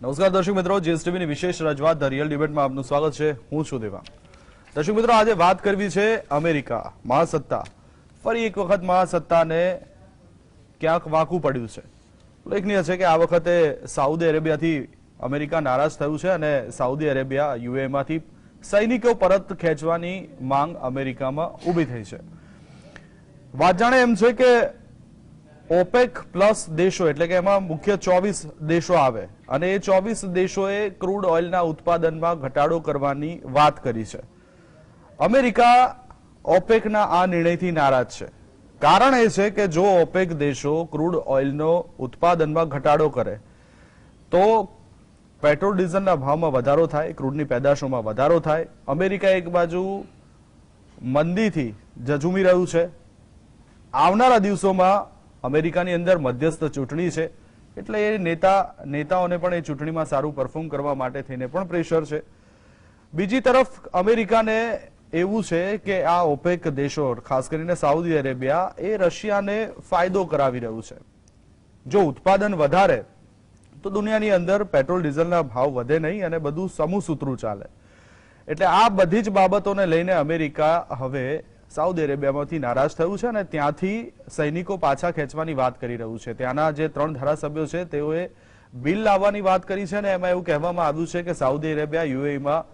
નમસ્કાર દર્શક મિત્રો, જીએસટીવીની વિશેષ રજૂઆત ધ રિયલ ડિબેટમાં આપનું સ્વાગત છે. હું છું દેવા. દર્શક મિત્રો, આજે વાત કરવી છે અમેરિકા મહાસત્તા. ફરી એક વખત મહાસત્તાને ક્યાંક વાંકું પડ્યું છે. ઉલ્લેખનીય છે કે આ વખતે સાઉદી અરેબિયાથી અમેરિકા નારાજ થયું છે અને સાઉદી અરેબિયા યુએમાંથી સૈનિકો પરત ખેંચવાની માંગ અમેરિકામાં ઊભી થઈ છે. વાત જાણે એમ છે કે ઓપેક પ્લસ દેશો એટલે કે એમાં મુખ્ય 24 દેશો આવે અને એ 24 દેશોએ ક્રૂડ ઓઇલના ઉત્પાદનમાં ઘટાડો કરવાની વાત કરી છે. અમેરિકા ઓપેકના આ નિર્ણયથી નારાજ છે. કારણ એ છે કે જો ઓપેક દેશો ક્રૂડ ઓઇલનો ઉત્પાદનમાં ઘટાડો કરે તો પેટ્રોલ ડીઝલના ભાવમાં વધારો થાય, ક્રૂડની પેદાશોમાં વધારો થાય. અમેરિકા એક બાજુ મંદીથી ઝઝૂમી રહ્યું છે. આવનારા દિવસોમાં અમેરિકાની અંદર મધ્યસ્થ ચૂંટણી છે એટલે એ નેતાઓને પણ એ ચૂંટણીમાં સારું પરફોર્મ કરવા માટે થઈને પણ પ્રેશર છે. બીજી તરફ અમેરિકાને એવું છે કે આ ઓપેક દેશો ખાસ કરીને સાઉદી અરેબિયા એ રશિયાને ફાયદો કરાવી રહ્યું છે. જો ઉત્પાદન વધારે તો દુનિયાની અંદર પેટ્રોલ ડીઝલના ભાવ વધે નહીં અને બધું સમૂહસૂત્રું ચાલે. એટલે આ બધી જ બાબતોને લઈને અમેરિકા હવે સાઉદી અરેબિયામાંથી નારાજ થયું છે અને ત્યાંથી સૈનિકો પાછા ખેંચવાની વાત કરી રહ્યું છે. ત્યાંના જે 3 ધારાસભ્યો છે તેઓએ બિલ લાવવાની વાત કરી છે અને એમાં એવું કહેવામાં આવ્યું છે કે સાઉદી અરેબિયા યુએઈમાં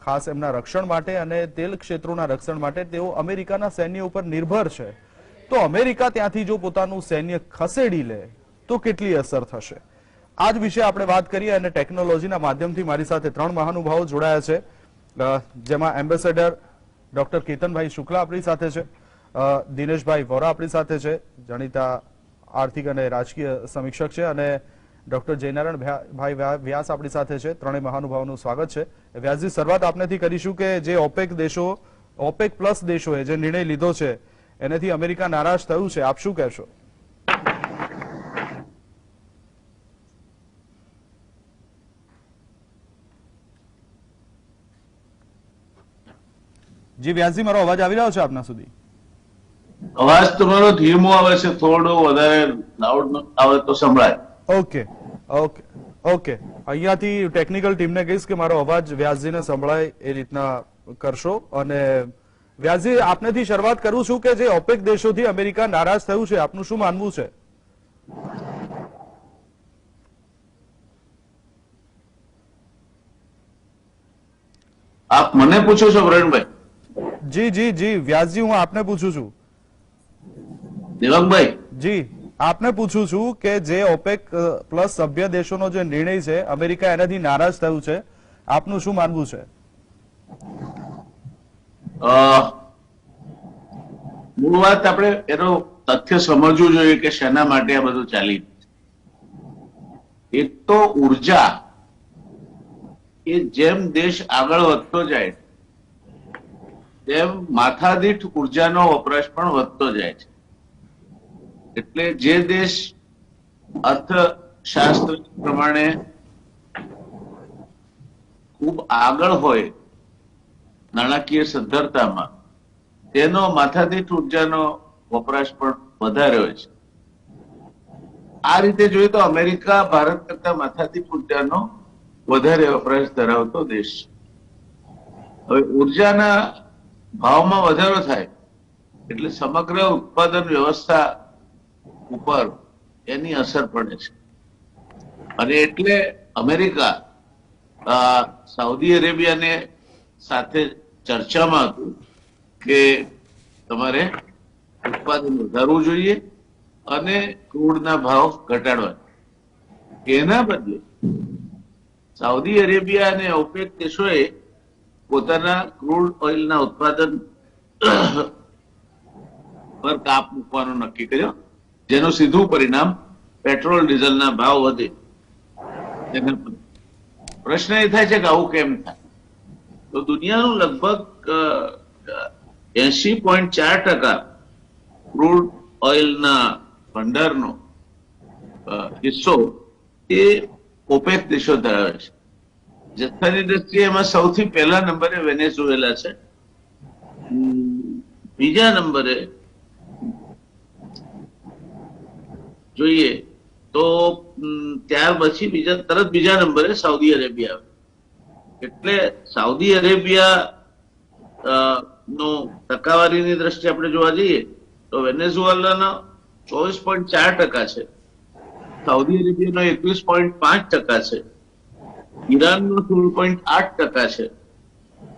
ખાસ એમના રક્ષણ માટે અને તેલ ક્ષેત્રોના રક્ષણ માટે તેઓ અમેરિકાના સૈન્ય ઉપર નિર્ભર છે. તો અમેરિકા ત્યાંથી જો પોતાનું સૈન્ય ખસેડી લે તો કેટલી અસર થશે, આ જ વિશે આપણે વાત કરીએ. અને ટેકનોલોજીના માધ્યમથી મારી સાથે 3 મહાનુભાવો જોડાયા છે, જેમાં એમ્બેસેડર ડોક્ટર કેતનભાઈ શુક્લા આપણી સાથે છે, દિનેશભાઈ વોરા આપણી સાથે છે, જાણીતા આર્થિક અને રાજકીય સમીક્ષક છે, અને ડોક્ટર જયનારાયણભાઈ વ્યાસ આપણી સાથે છે. ત્રણેય મહાનુભાવોનું સ્વાગત છે. વ્યાસજી, શરૂઆત આપનેથી કરીશું કે જે ઓપેક દેશો, ઓપેક પ્લસ દેશોએ જે નિર્ણય લીધો છે એનાથી અમેરિકા નારાજ થયું છે, આપ શું કહેશો? જી વ્યાસજી, મારો અવાજ આવી રહ્યો છે આપના સુધી? અવાજ તમારો ધીમો આવે છે, થોડો વધારે લાઉડ આવે તો સંભળાય. ઓકે ઓકે ઓકે, અહીંયાથી ટેકનિકલ ટીમને કહીશ કે મારો અવાજ વ્યાસજીને સંભળાય એ રીતના કરશો. અને વ્યાસજી, આપનેથી શરૂઆત કરું છું કે જે ઓપેક દેશોથી અમેરિકા નારાજ થયું છે, આપનું શું માનવું છે? આપ મને પૂછો છો પ્રવીણભાઈ? જી જી જી વ્યાસજી, હું આપને પૂછું છું. દેવાંગભાઈ જી, આપને પૂછું છું કે જે ઓપેક પ્લસ સભ્ય દેશોનો જે નિર્ણય છે અમેરિકા એનાથી નારાજ થયું છે, આપનું શું માનવું છે? મૂળ વાત આપણે એનો તથ્ય સમજવું જોઈએ કે શેના માટે આ બધું ચાલી. એક તો ઉર્જા, એ જેમ દેશ આગળ વધતો જાય તેમ માથાદીઠ ઉર્જાનો વપરાશ પણ વધતો જાય છે. એટલે જે દેશ અર્થશાસ્ત્ર પ્રમાણે ખૂબ આગળ હોય નાણાકીય સદ્ધરતામાં, તેનો માથાદીઠ ઉર્જાનો વપરાશ પણ વધારે હોય છે. આ રીતે જોઈએ તો અમેરિકા ભારત કરતા માથાદીઠ ઉર્જાનો વધારે વપરાશ ધરાવતો દેશ છે. હવે ઉર્જાના ભાવમાં વધારો થાય એટલે સમગ્ર ઉત્પાદન વ્યવસ્થા ઉપર એની અસર પડે છે. અને એટલે અમેરિકા સાઉદી અરેબિયાને સાથે ચર્ચામાં હતું કે તમારે ઉત્પાદન વધારવું જોઈએ અને ક્રૂડના ભાવ ઘટાડવા. એના બદલે સાઉદી અરેબિયા અને ઓપેક દેશોએ પોતાના ક્રૂડ ઓઇલના ઉત્પાદન પર કાપ મૂકવાનું નક્કી કર્યો, જેનું સીધું પરિણામ પેટ્રોલ ડીઝલના ભાવ વધે. પ્રશ્ન એ થાય છે કે આવું કેમ થાય? તો દુનિયાનું લગભગ 80.4% ક્રૂડ ઓઇલના ભંડારનો હિસ્સો એ ઓપેક દેશો ધરાવે છે. જથ્થાની દ્રષ્ટિએ એમાં સૌથી પહેલા નંબરે વેનેઝુએલા છે, બીજા નંબરે જોઈએ તો ત્યાર પછી તરત બીજા નંબરે સાઉદી અરેબિયા આવે. એટલે સાઉદી અરેબિયા નો ટકાવારીની દ્રષ્ટિએ આપણે જોવા જઈએ તો વેનેઝુએલાનો 24.4% છે, સાઉદી અરેબિયાનો 21.5% છે, ઈરાનનો 16.8% છે,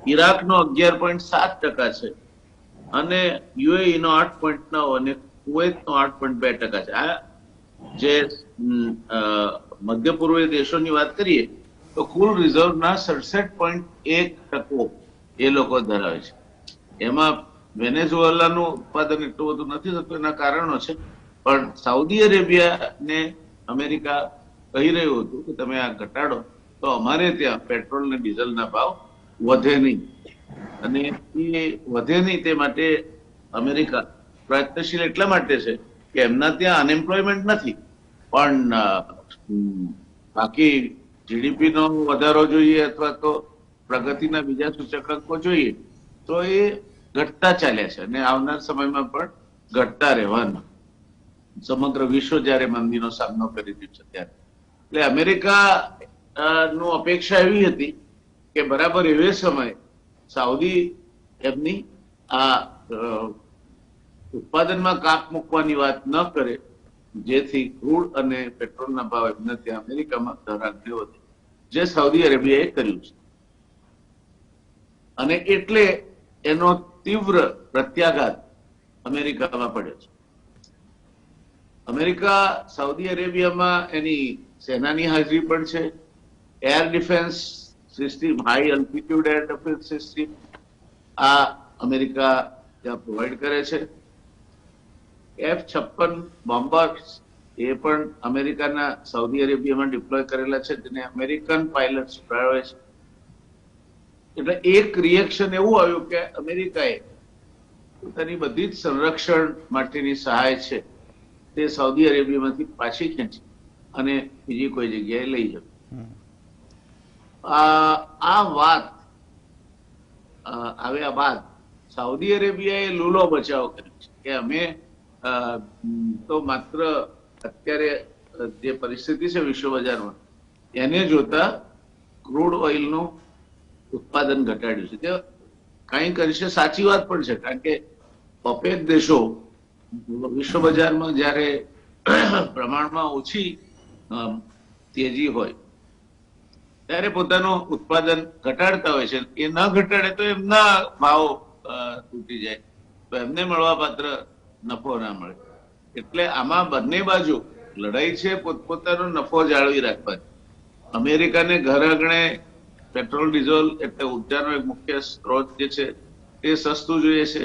ઈરાકનો 11.7% છે, અને યુએઈ નો 8.9 અને કુવૈતનો 8.2% છે. આ જે મધ્ય પૂર્વીય દેશોની વાત કરીએ તો કુલ રિઝર્વના 67.1% એ લોકો ધરાવે છે. એમાં વેનેઝુએલાનું ઉત્પાદન એટલું બધું નથી થતું, એના કારણો છે. પણ સાઉદી અરેબિયાને અમેરિકા કહી રહ્યું હતું કે તમે આ ઘટાડો તો અમારે ત્યાં પેટ્રોલ ને ડીઝલના ભાવ વધે નહીં, અને એ વધે નહીં તે માટે અમેરિકા પ્રયત્નશીલ એટલા માટે છે કે એમના ત્યાં અનએમ્પ્લોયમેન્ટ નથી, પણ બાકી જીડીપી નો વધારો જોઈએ અથવા તો પ્રગતિના બીજા સૂચકાંકો જોઈએ તો એ ઘટતા ચાલ્યા છે અને આવનાર સમયમાં પણ ઘટતા રહેવાના. સમગ્ર વિશ્વ જયારે મંદીનો સામનો કરી રહ્યું છે ત્યારે એટલે અમેરિકા નું અપેક્ષા એવી હતી કે બરાબર એવે સમયે સાઉદી એમની આ ઉત્પાદનમાં કાપ મૂકવાની વાત ન કરે, જેથી ક્રૂડ અને પેટ્રોલના ભાવ એમને ત્યાં અમેરિકામાં ધરાગ્ય વધે, જે સાઉદી અરેબિયાએ કર્યું છે. અને એટલે એનો તીવ્ર પ્રત્યાઘાત અમેરિકામાં પડ્યો છે. અમેરિકા સાઉદી અરેબિયામાં એની સેનાની હાજરી પણ છે, air defence system, high altitude air defence system આ અમેરિકા ત્યાં પ્રોવાઈડ કરે છે. F-56 બોમ્બર્સ એ પણ અમેરિકાના સાઉદી અરેબિયામાં ડિપ્લોય કરેલા છે, જેને અમેરિકન પાયલટ્સ ઉડાવે છે. એટલે એક રિએક્શન એવું આવ્યું કે અમેરિકાએ પોતાની બધી જ સંરક્ષણ માટેની સહાય છે તે સાઉદી અરેબિયામાંથી પાછી ખેંચી અને બીજી કોઈ જગ્યાએ લઈ જવી. આ વાત આવ્યા બાદ સાઉદી અરેબિયાએ લૂલો બચાવ કર્યો છે કે અમે તો માત્ર અત્યારે જે પરિસ્થિતિ છે વિશ્વ બજારમાં એને જોતા ક્રૂડ ઓઇલનું ઉત્પાદન ઘટાડ્યું છે. તે કંઈક અંશે સાચી વાત પણ છે, કારણ કે ઓપેક દેશો વિશ્વ બજારમાં જ્યારે પ્રમાણમાં ઓછી તેજી હોય ત્યારે પોતાનું ઉત્પાદન ઘટાડતા હોય છે. એ ન ઘટાડે તો એમના ભાવ તૂટી જાય, તો એમને મળવા પાત્ર નફો ના મળે. એટલે આમાં બંને બાજુ લડાઈ છે પોતપોતાનો નફો જાળવી રાખવાની. અમેરિકાને ઘર આંગણે પેટ્રોલ ડીઝલ એટલે ઉર્જાનો એક મુખ્ય સ્ત્રોત જે છે તે સસ્તું જોઈએ છે.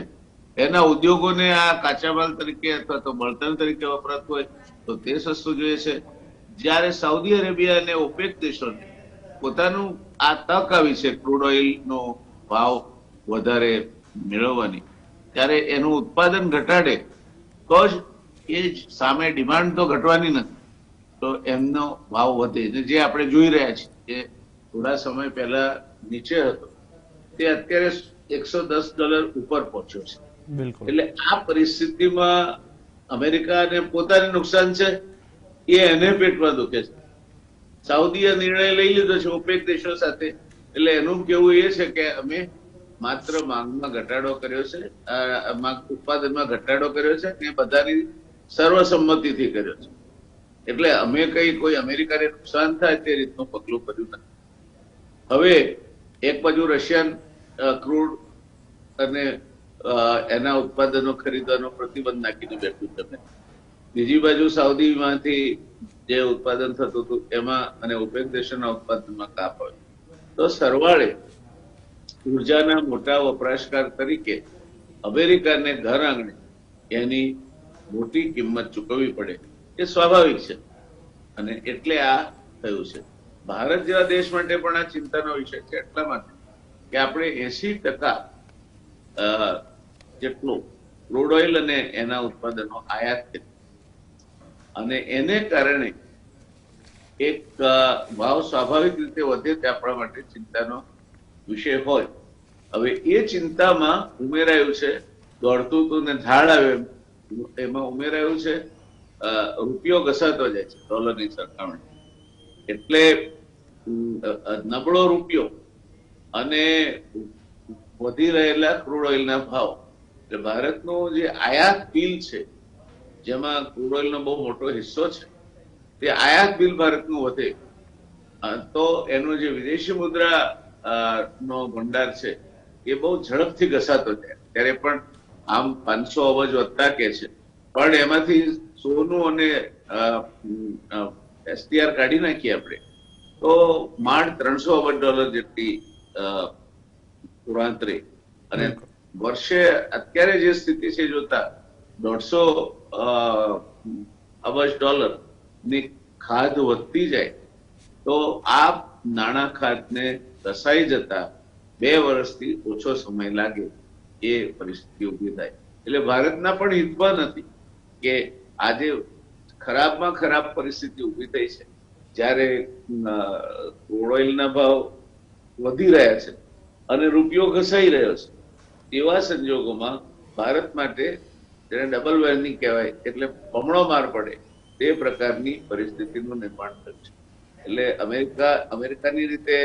એના ઉદ્યોગોને આ કાચા માલ તરીકે અથવા તો બળતણ તરીકે વપરાતું હોય તો તે સસ્તું જોઈએ છે. જ્યારે સાઉદી અરેબિયા અને ઓપેક દેશોને પોતાનું આ તક આવી છે ક્રૂડ ઓઇલનો ભાવ વધારે મેળવવાની, ત્યારે એનું ઉત્પાદન ઘટાડે તો જ એ સામે ડિમાન્ડ તો ઘટવાની નથી, તો એમનો ભાવ વધે. જે આપણે જોઈ રહ્યા છીએ કે થોડા સમય પહેલા નીચે હતો તે અત્યારે $110 ઉપર પહોંચ્યો છે. એટલે આ પરિસ્થિતિમાં અમેરિકાને પોતાને નુકસાન છે, એ એને પેટમાં દુખે છે. સાઉદીએ નિર્ણય લઈ લીધો છે ઓપેક દેશો સાથે, એટલે એનું કેવું એ છે કે અમે માત્ર માંગમાં ઘટાડો કર્યો છે, ઉત્પાદનમાં ઘટાડો કર્યો છે, એ બધાની સર્વસંમતિથી કર્યો છે. એટલે અમે કોઈ અમેરિકાને નુકસાન થાય તે રીતનું પગલું ભર્યું નથી. હવે એક બાજુ રશિયન ક્રૂડ અને એના ઉત્પાદનો ખરીદવાનો પ્રતિબંધ નાખીને બેઠું છે, બીજી બાજુ સાઉદીમાંથી જે ઉત્પાદન થતું હતું એમાં અને ઓપેક દેશોના ઉત્પાદનમાં કાપ આવે, તો સરવાળે ઉર્જાના મોટા વપરાશકાર તરીકે અમેરિકાને ઘર આંગણે એની મોટી કિંમત ચૂકવવી પડે એ સ્વાભાવિક છે. અને એટલે આ થયું છે. ભારત જેવા દેશ માટે પણ આ ચિંતાનો વિષય છે, એટલા માટે કે આપણે 80% જેટલું ક્રૂડ ઓઇલ અને એના ઉત્પાદનો આયાત કરીએ અને એને કારણે એક ભાવ સ્વાભાવિક રીતે વધે તે આપણા માટે ચિંતાનો વિષય હોય. હવે એ ચિંતામાં ઉમેરાયું છે દોડતું તું ને ઝાડ આવે એમાં ઉમેરાયું છે રૂપિયો ઘસાતો જાય છે ડોલરની સરખામણી. એટલે નબળો રૂપિયો અને વધી રહેલા ક્રૂડ ઓઇલના ભાવ, એટલે ભારતનું જે આયાત બિલ છે જેમાં ક્રૂડ ઓઇલનો બહુ મોટો હિસ્સો છે, તે આયાત બિલ ભારતનું વધે તો એનો જે વિદેશી મુદ્રા નો ભંડાર છે એ બહુ ઝડપથી ઘસાતો જાય. ત્યારે પણ આમ 500 અબજ વધતા કે છે, પણ એમાંથી સોનું અને એસટીઆર કાઢી નાખીએ આપણે તો માંડ $300 અબજ જેટલી પુરાંતરે. અને વર્ષે અત્યારે જે સ્થિતિ છે જોતા $150 અબજ ની ખાધ વધતી જાય તો આ નાણાં ખાધને ઘસાઈ જતા 2 વર્ષથી ઓછો સમય લાગે એ પરિસ્થિતિ ઊભી થાય. એટલે ભારતના પણ હિતમાં નથી કે આજે ખરાબમાં ખરાબ પરિસ્થિતિ ઊભી થઈ છે, જ્યારે ક્રૂડ ઓઇલના ભાવ વધી રહ્યા છે અને રૂપિયો ઘસાઈ રહ્યો છે. એવા સંજોગોમાં ભારત માટે જેને ડબલ વેલની કહેવાય, એટલે બમણો માર પડે તે પ્રકારની પરિસ્થિતિનું નિર્માણ થયું છે. એટલે અમેરિકાની રીતે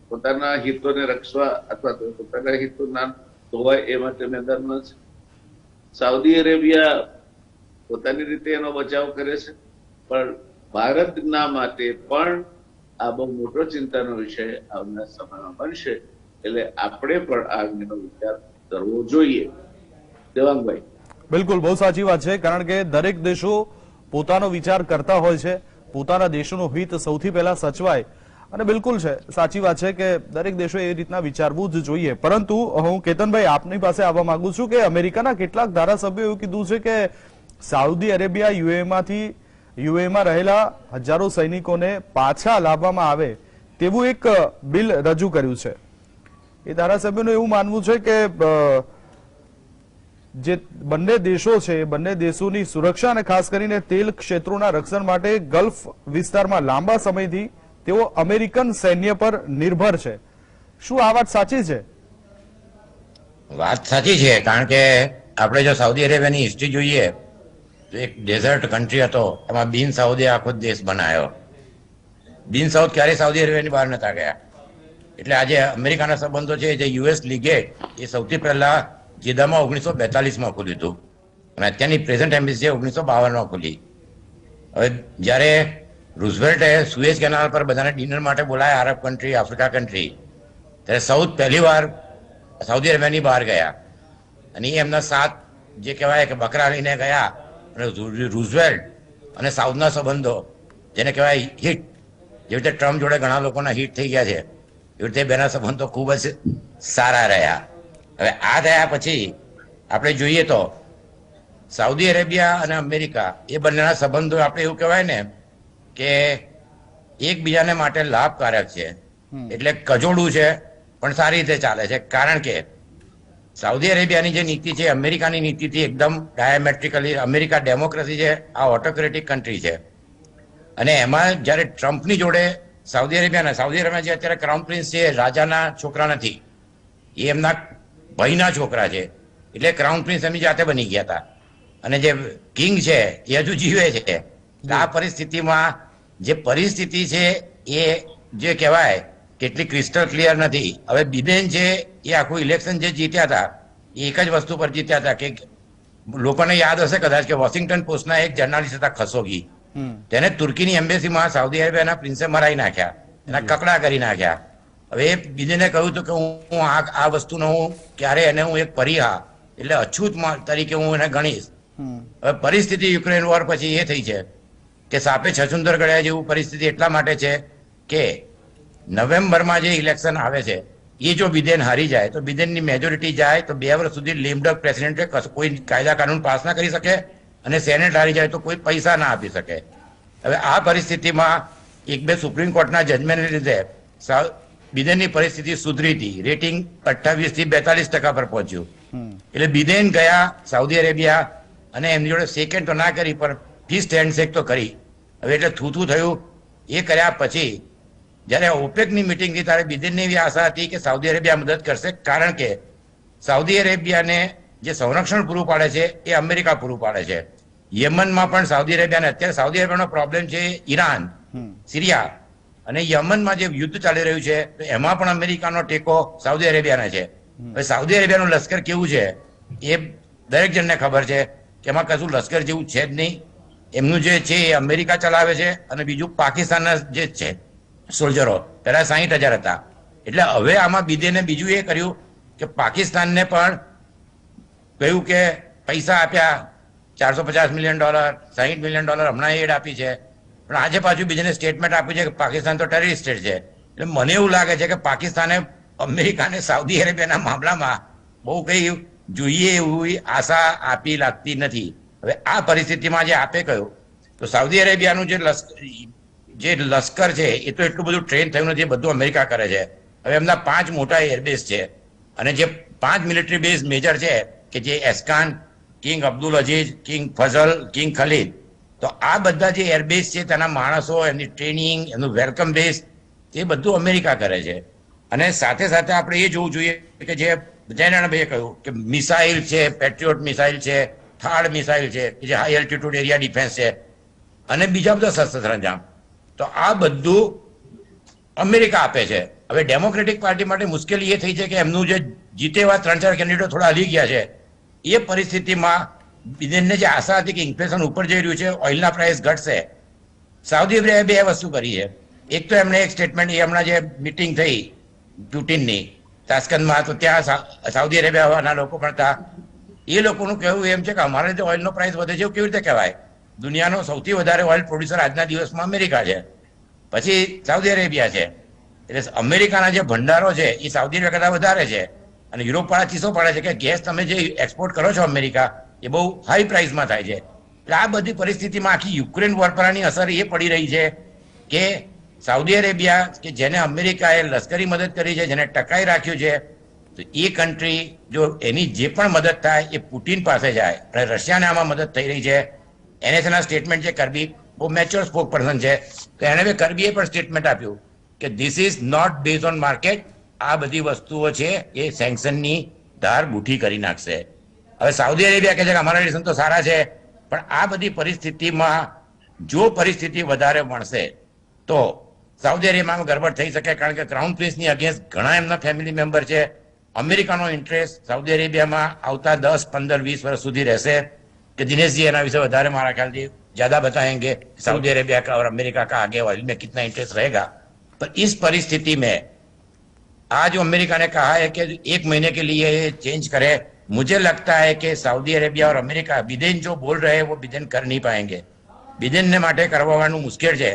પોતાના હિતોને રક્ષવા અથવા તો પોતાના હિતો ના ધોવાય એ માટે મેદાનમાં છે. સાઉદી અરેબિયા પોતાની રીતે એનો બચાવ કરે છે, પણ ભારતના માટે પણ આ બહુ મોટો ચિંતાનો વિષય આવનાર સમયમાં બનશે. એટલે આપણે પણ આ અંગેનો વિચાર કરવો જોઈએ. દેવાંગભાઈ, બિલકુલ બહુ સાચી વાત છે, કારણ કે દરેક દેશો પોતાનો વિચાર કરતા હોય છે, પોતાના દેશોનું હિત સૌથી પહેલા સચવાય. અને બિલકુલ છે, સાચી વાત છે કે દરેક દેશો એ રીતના વિચારવું જ જોઈએ. પરંતુ હું કેતનભાઈ આપની પાસે આવવા માંગુ છું કે અમેરિકાના કેટલાક ધારાસભ્યો એવું કીધું છે કે સાઉદી અરેબિયા યુએમાં રહેલા હજારો સૈનિકોને પાછા લાવવામાં આવે તેવું એક બિલ રજૂ કર્યું છે. એ ધારાસભ્યોનું એવું માનવું છે કે જે બંને દેશો છે એ બંને દેશોની સુરક્ષા અને ખાસ કરીને તેલ ક્ષેત્રોના રક્ષણ માટે ગલ્ફ વિસ્તારમાં લાંબા સમયથી તેઓ અમેરિકન સૈન્ય પર નિર્ભર છે. શું આ વાત સાચી છે? વાત સાચી છે, કારણ કે આપણે જો સાઉદી અરેબિયાની હિસ્ટ્રી જોઈએ તો એક ડેઝર્ટ કન્ટ્રી હતો, એમાં બિન સાઉદી આખો દેશ બનાવ્યો. બિન સાઉદ ક્યારેય સાઉદી અરેબિયાની બહાર નતા ગયા. એટલે આજે અમેરિકાના સંબંધો છે, જે યુએસ લીગેટ એ સૌથી પહેલા જીદામાં 1942માં ખુલ્યું હતું અને અત્યારની પ્રેઝન્ટ એમ્બેસી 1952માં ખુલી. હવે જ્યારે રૂઝવેલ્ટે સુએઝ કેનાલ પર બધાને ડિનર માટે બોલાયા, અરબ કન્ટ્રી, આફ્રિકા કન્ટ્રી, ત્યારે સાઉથ પહેલી વાર સાઉદી અરેબિયાની બહાર ગયા અને એમના 7 જે કહેવાય કે બકરા લઈને ગયા. અને રૂઝવેલ્ટ અને સાઉથના સંબંધો જેને કહેવાય હિટ, જેવી રીતે ટ્રમ્પ જોડે ઘણા લોકોના હિટ થઈ ગયા છે, એવી રીતે બેના સંબંધો ખૂબ જ સારા રહ્યા. હવે આ થયા પછી આપણે જોઈએ તો સાઉદી અરેબિયા અને અમેરિકા એ બંનેના સંબંધો આપણે એવું કહેવાય ને કે એકબીજાને માટે લાભકારક છે. એટલે કજોડું છે પણ સારી રીતે ચાલે છે, કારણ કે સાઉદી અરેબિયાની જે નીતિ છે અમેરિકાની નીતિથી એકદમ ડાયામેટ્રિકલી, અમેરિકા ડેમોક્રેસી છે, આ ઓટોક્રેટિક કન્ટ્રી છે. અને એમાં જ્યારે ટ્રમ્પની જોડે સાઉદી અરેબિયા જે અત્યારે ક્રાઉન પ્રિન્સ છે, રાજાના છોકરા નથી, એ એમના ભાઈના છોકરા છે, એટલે ક્રાઉન પ્રિન્સ એમની જાતે બની ગયા હતા. અને જે કિંગ છે એ હજુ જીવે છે. આ પરિસ્થિતિમાં જે પરિસ્થિતિ છે એ જે કહેવાય કેટલી ક્રિસ્ટલ ક્લિયર નથી. હવે બિડેન છે એ આખું ઇલેક્શન જે જીત્યા હતા એ એક જ વસ્તુ પર જીત્યા હતા કે લોકોને યાદ હશે કદાચ કે વોશિંગ્ટન પોસ્ટના એક જર્નાલિસ્ટ હતા ખશોગી, તેને તુર્કીની એમ્બેસીમાં સાઉદી અરેબિયાના પ્રિન્સે મરાઈ નાખ્યા, એના કકડા કરી નાખ્યા. હવે બિડેને કહ્યું હતું કે હું આ વસ્તુનો હું ક્યારે એને હું એક પરિહા એટલે અછૂત તરીકે હું એને ગણીશ. હવે પરિસ્થિતિ યુક્રેન વોર પછી એ થઈ છે કે સાપે છછુંદર ગળ્યા જેવું પરિસ્થિતિ એટલા માટે છે કે નવેમ્બરમાં જે ઇલેક્શન આવે છે એ જો બિડેન હારી જાય તો બિડેનની મેજોરિટી જાય તો 2 વર્ષ સુધી લેમડક પ્રેસિડેન્ટે કોઈ કાયદા કાનૂન પાસ ના કરી શકે અને સેનેટ હારી જાય તો કોઈ પૈસા ના આપી શકે. હવે આ પરિસ્થિતિમાં 1-2 સુપ્રીમ કોર્ટના જજમેન્ટને લીધે બિડેનની પરિસ્થિતિ સુધરી હતી. રેટિંગ 28 થી 42% પર પહોંચ્યું. એટલે બિડેન ગયા સાઉદી અરેબિયા અને એમની જોડે સેકન્ડ તો ના કરી પણ ફીસ્ટ હેન્ડશેક તો કરી. હવે એટલે થૂથું થયું. એ કર્યા પછી જ્યારે ઓપેકની મિટિંગ થઈ ત્યારે બિડેનની એવી આશા હતી કે સાઉદી અરેબિયા મદદ કરશે, કારણ કે સાઉદી અરેબિયાને જે સંરક્ષણ પૂરું પાડે છે એ અમેરિકા પૂરું પાડે છે. યમનમાં પણ સાઉદી અરેબિયાને અત્યારે સાઉદી અરેબિયાનો પ્રોબ્લેમ છે ઈરાન, સિરિયા અને યમનમાં જે યુદ્ધ ચાલી રહ્યું છે તો એમાં પણ અમેરિકાનો ટેકો સાઉદી અરેબિયાને છે. હવે સાઉદી અરેબિયાનું લશ્કર કેવું છે એ દરેક જણને ખબર છે કે એમાં કશું લશ્કર જેવું છે જ નહીં. એમનું જે છે એ અમેરિકા ચલાવે છે અને બીજું પાકિસ્તાનના જે છે સોલ્જરો પહેલા 60,000 હતા. એટલે હવે આમાં બીદેને બીજું એ કર્યું કે પાકિસ્તાનને પણ કહ્યું કે પૈસા આપ્યા $450 મિલિયન, $60 મિલિયન હમણાં એડ આપી છે, પણ આજે પાછું બીજાને સ્ટેટમેન્ટ આપ્યું છે કે પાકિસ્તાન તો ટેરરિસ્ટ સ્ટેટ છે. એટલે મને એવું લાગે છે કે પાકિસ્તાને અમેરિકાને સાઉદી અરેબિયાના મામલામાં બહુ કઈ જોઈએ એવી આશા આપી લાગતી નથી. હવે આ પરિસ્થિતિમાં જે આપે કહ્યું તો સાઉદી અરેબિયાનું જે લશ્કર છે એ તો એટલું બધું ટ્રેન થયું નથી, બધું અમેરિકા કરે છે. હવે એમના 5 મોટા એરબેઝ છે અને જે 5 મિલિટરી બેઝ મેજર છે કે જે એસ્કાન, King Abdul Aziz, King Faisal, King Khalid, તો આ બધા જે એરબેઝ છે તેના માણસો, એમની ટ્રેનિંગ, એમનું વેલકમ બેઝ એ બધું અમેરિકા કરે છે. અને સાથે સાથે આપણે એ જોવું જોઈએ કે જે જયનારાયણભાઈએ કહ્યું કે મિસાઇલ છે, પેટ્રિયોટ મિસાઇલ છે, થાર્ડ મિસાઇલ છે કે જે હાઈ એલ્ટિટ્યુડ એરિયા ડિફેન્સ છે અને બીજા બધા શસ્ત્ર સરંજામ, તો આ બધું અમેરિકા આપે છે. હવે ડેમોક્રેટિક પાર્ટી માટે મુશ્કેલી એ થઈ છે કે એમનું જે જીતેવા 3-4 કેન્ડિડેટો થોડા હલી ગયા છે. એ પરિસ્થિતિમાં બિડેનને જે આશા હતી કે ઇન્ફ્લેશન ઉપર જઈ રહ્યું છે, ઓઇલના પ્રાઇસ ઘટશે, સાઉદી અરેબિયાએ 2 વસ્તુ કરી છે. એક તો એમને એક સ્ટેટમેન્ટ, એ હમણાં જે મિટિંગ થઈ પુટિનની તાસ્કંદમાં, તો ત્યાં સાઉદી અરેબિયાના લોકો પણ હતા. એ લોકોનું કહેવું એમ છે કે અમારા લીધે ઓઇલનો પ્રાઇસ વધે છે એવું કેવી રીતે કહેવાય? દુનિયાનો સૌથી વધારે ઓઇલ પ્રોડ્યુસર આજના દિવસમાં અમેરિકા છે, પછી સાઉદી અરેબિયા છે. એટલે અમેરિકાના જે ભંડારો છે એ સાઉદી અરેબિયા કરતાં વધારે છે. અને યુરોપવાળા ચીસો પાડે છે કે ગેસ તમે જે એક્સપોર્ટ કરો છો અમેરિકા એ બહુ હાઈ પ્રાઇસમાં થાય છે. એટલે આ બધી પરિસ્થિતિમાં આખી યુક્રેન વોર પરની અસર એ પડી રહી છે કે સાઉદી અરેબિયા કે જેને અમેરિકાએ લશ્કરી મદદ કરી છે, જેને ટકાઈ રાખ્યું છે, તો એ કન્ટ્રી જો એની જે પણ મદદ થાય એ પુટિન પાસે જાય. અને રશિયાને આમાં મદદ થઈ રહી છે. NSAના સ્ટેટમેન્ટ છે, કરબી બહુ મેચ્યોર સ્પોક પર્સન છે, તો એને કરબીએ પણ સ્ટેટમેન્ટ આપ્યું કે this is not base on market. આ બધી વસ્તુઓ છે એ સેન્કશનની ધાર બુઠી કરી નાખશે. હવે સાઉદી અરેબિયા કહે છે કે અમારા રિલેશન તો સારા છે, પણ આ બધી પરિસ્થિતિમાં જો પરિસ્થિતિ વધારે મળશે તો સાઉદી અરેબિયામાં ગડબડ થઈ શકે, કારણ કે ક્રાઉન પ્રિન્સની અગેન્સ્ટ ઘણા એમના ફેમિલી મેમ્બર છે. અમેરિકાનો ઇન્ટરેસ્ટ સાઉદી અરેબિયામાં આવતા 10, 15, 20 વર્ષ સુધી રહેશે कि दिनेश जी एना विषय વધારે મારા ખ્યાલથી ज्यादा बताएंगे सऊदी अरेबिया का और अमेरिका का आगे ऑयल में कितना इंटरेस्ट रहेगा. पर इस परिस्थिति में आज जो अमेरिका ने कहा है कि 1 महीने के लिए ये चेंज करे, मुझे लगता है कि सऊदी अरेबिया और अमेरिका बिडेन जो बोल रहे हैं वो बिडेन कर नहीं पाएंगे. बिडेन ने માટે કરવાનું મુશ્કેલ છે,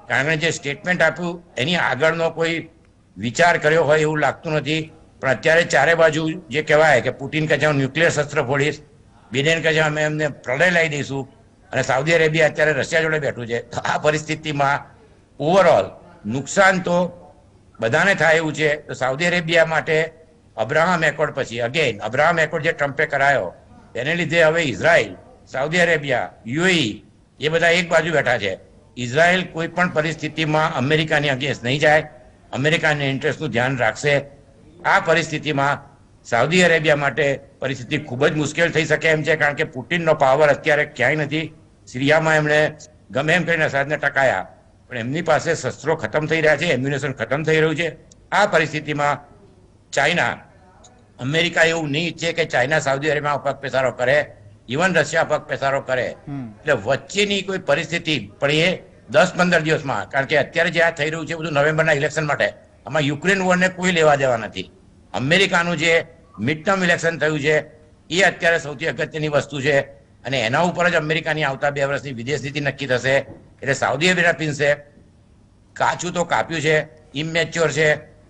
કારણ કે જે સ્ટેટમેન્ટ આપ્યું એની આગળનો કોઈ વિચાર કર્યો હોય એવું લાગતું નથી. પણ અત્યારે ચારે બાજુ જે કહેવાય કે પુટિન કહે છે હું ન્યુક્લિયર શસ્ત્ર ફોડીશ, બિડેન કહે છે અમે એમને પ્રલય લાવી દઈશું, અને સાઉદી અરેબિયા અત્યારે રશિયા જોડે બેઠું છે. તો આ પરિસ્થિતિમાં ઓવરઓલ નુકસાન તો બધાને થાય એવું છે. તો સાઉદી અરેબિયા માટે અબ્રાહમ એકોર્ડ પછી અગેન અબ્રાહમ એકોર્ડ જે ટ્રમ્પે કરાયો તેને લીધે હવે ઇઝરાયલ, સાઉદી અરેબિયા, યુએઈ એ બધા એક બાજુ બેઠા છે. ઇઝરાયલ કોઈ પણ પરિસ્થિતિમાં અમેરિકાની અગેન્સ્ટ નહીં જાય, અમેરિકાના ઇન્ટરેસ્ટનું ધ્યાન રાખશે. આ પરિસ્થિતિમાં સાઉદી અરેબિયા માટે પરિસ્થિતિ ખૂબ જ મુશ્કેલ થઈ શકે એમ છે, કારણ કે પુટિનનો પાવર અત્યારે ક્યાંય નથી. સિરિયામાં એમણે ગમે એમ કરીને અસાદને ટકાયા, પણ એમની પાસે શસ્ત્રો ખતમ થઈ રહ્યા છે, એમ્યુનેશન ખતમ થઈ રહ્યું છે. આ પરિસ્થિતિમાં ચાઇના, અમેરિકા એવું નહીં ઈચ્છે કે ચાઇના સાઉદી અરેબિયામાં પગ પેસારો કરે, ઇવન રશિયા પગ પેસારો કરે. એટલે વચ્ચેની કોઈ પરિસ્થિતિ પણ એ 10-15 દિવસમાં, કારણ કે અત્યારે જે આ થઈ રહ્યું છે બધું નવેમ્બરના ઇલેક્શન માટે, આમાં યુક્રેન વોરને કોઈ લેવા દેવા નથી. અમેરિકાનું જે મિડ ટર્મ ઇલેક્શન થયું છે એ અત્યારે સૌથી અગત્યની વસ્તુ છે, અને એના ઉપર જ અમેરિકાની આવતા 2 વર્ષની વિદેશ નીતિ નક્કી થશે. એટલે સાઉદી અરેબિયા પ્રિન્સે કાચું તો કાપ્યું છે, ઇમેચ્યોર છે.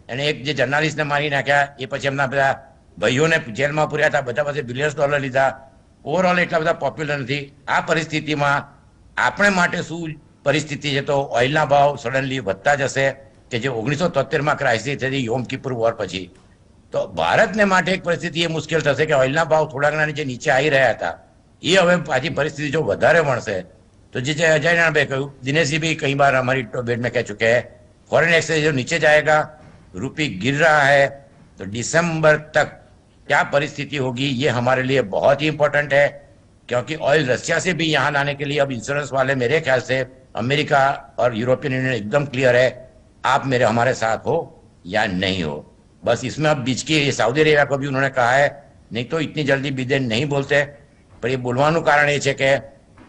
એને એક જે જર્નાલિસ્ટને મારી નાખ્યા, એ પછી એમના બધા ભાઈઓને જેલમાં પૂર્યા હતા, બધા પાસે બિલિયન્સ ડોલર લીધા. ઓવરઓલ એટલા બધા પોપ્યુલર નથી. આ પરિસ્થિતિમાં આપણે માટે શું પરિસ્થિતિ છે? તો ઓઇલના ભાવ સડનલી વધતા જશે, કે જે 1973માં ક્રાઇસિસ થઈ યોમ કિપુર વોર પછી. તો ભારતને માટે એક પરિસ્થિતિ એ મુશ્કેલ થશે કે ઓઇલના ભાવ થોડા ઘણા જે નીચે આવી રહ્યા હતા એ હવે પાછી પરિસ્થિતિ જો વધારે મળશે તો જે અજયનાભાઈ કહ્યું, દિનેશજી भी कई बार हमारी डिबेट में कह चुके हैं, फॉरेन एक्सचेंज जो नीचे जाएगा, रूपी गिर रहा है, तो दिसंबर तक क्या परिस्थिति होगी ये हमारे लिए बहुत ही इंपॉर्टेंट है. क्योंकि ऑयल रशिया से भी यहाँ लाने के लिए अब इंश्योरेंस वाले मेरे ख्याल से अमेरिका और यूरोपियन यूनियन एकदम क्लियर है, आप मेरे हमारे साथ हो या नहीं हो। बस इसमें अब बीच की सऊदी अरेबिया को भी उन्होंने कहा है, नहीं तो इतनी जल्दी बिदेन नहीं बोलते। પણ એ બોલવાનું કારણ એ છે કે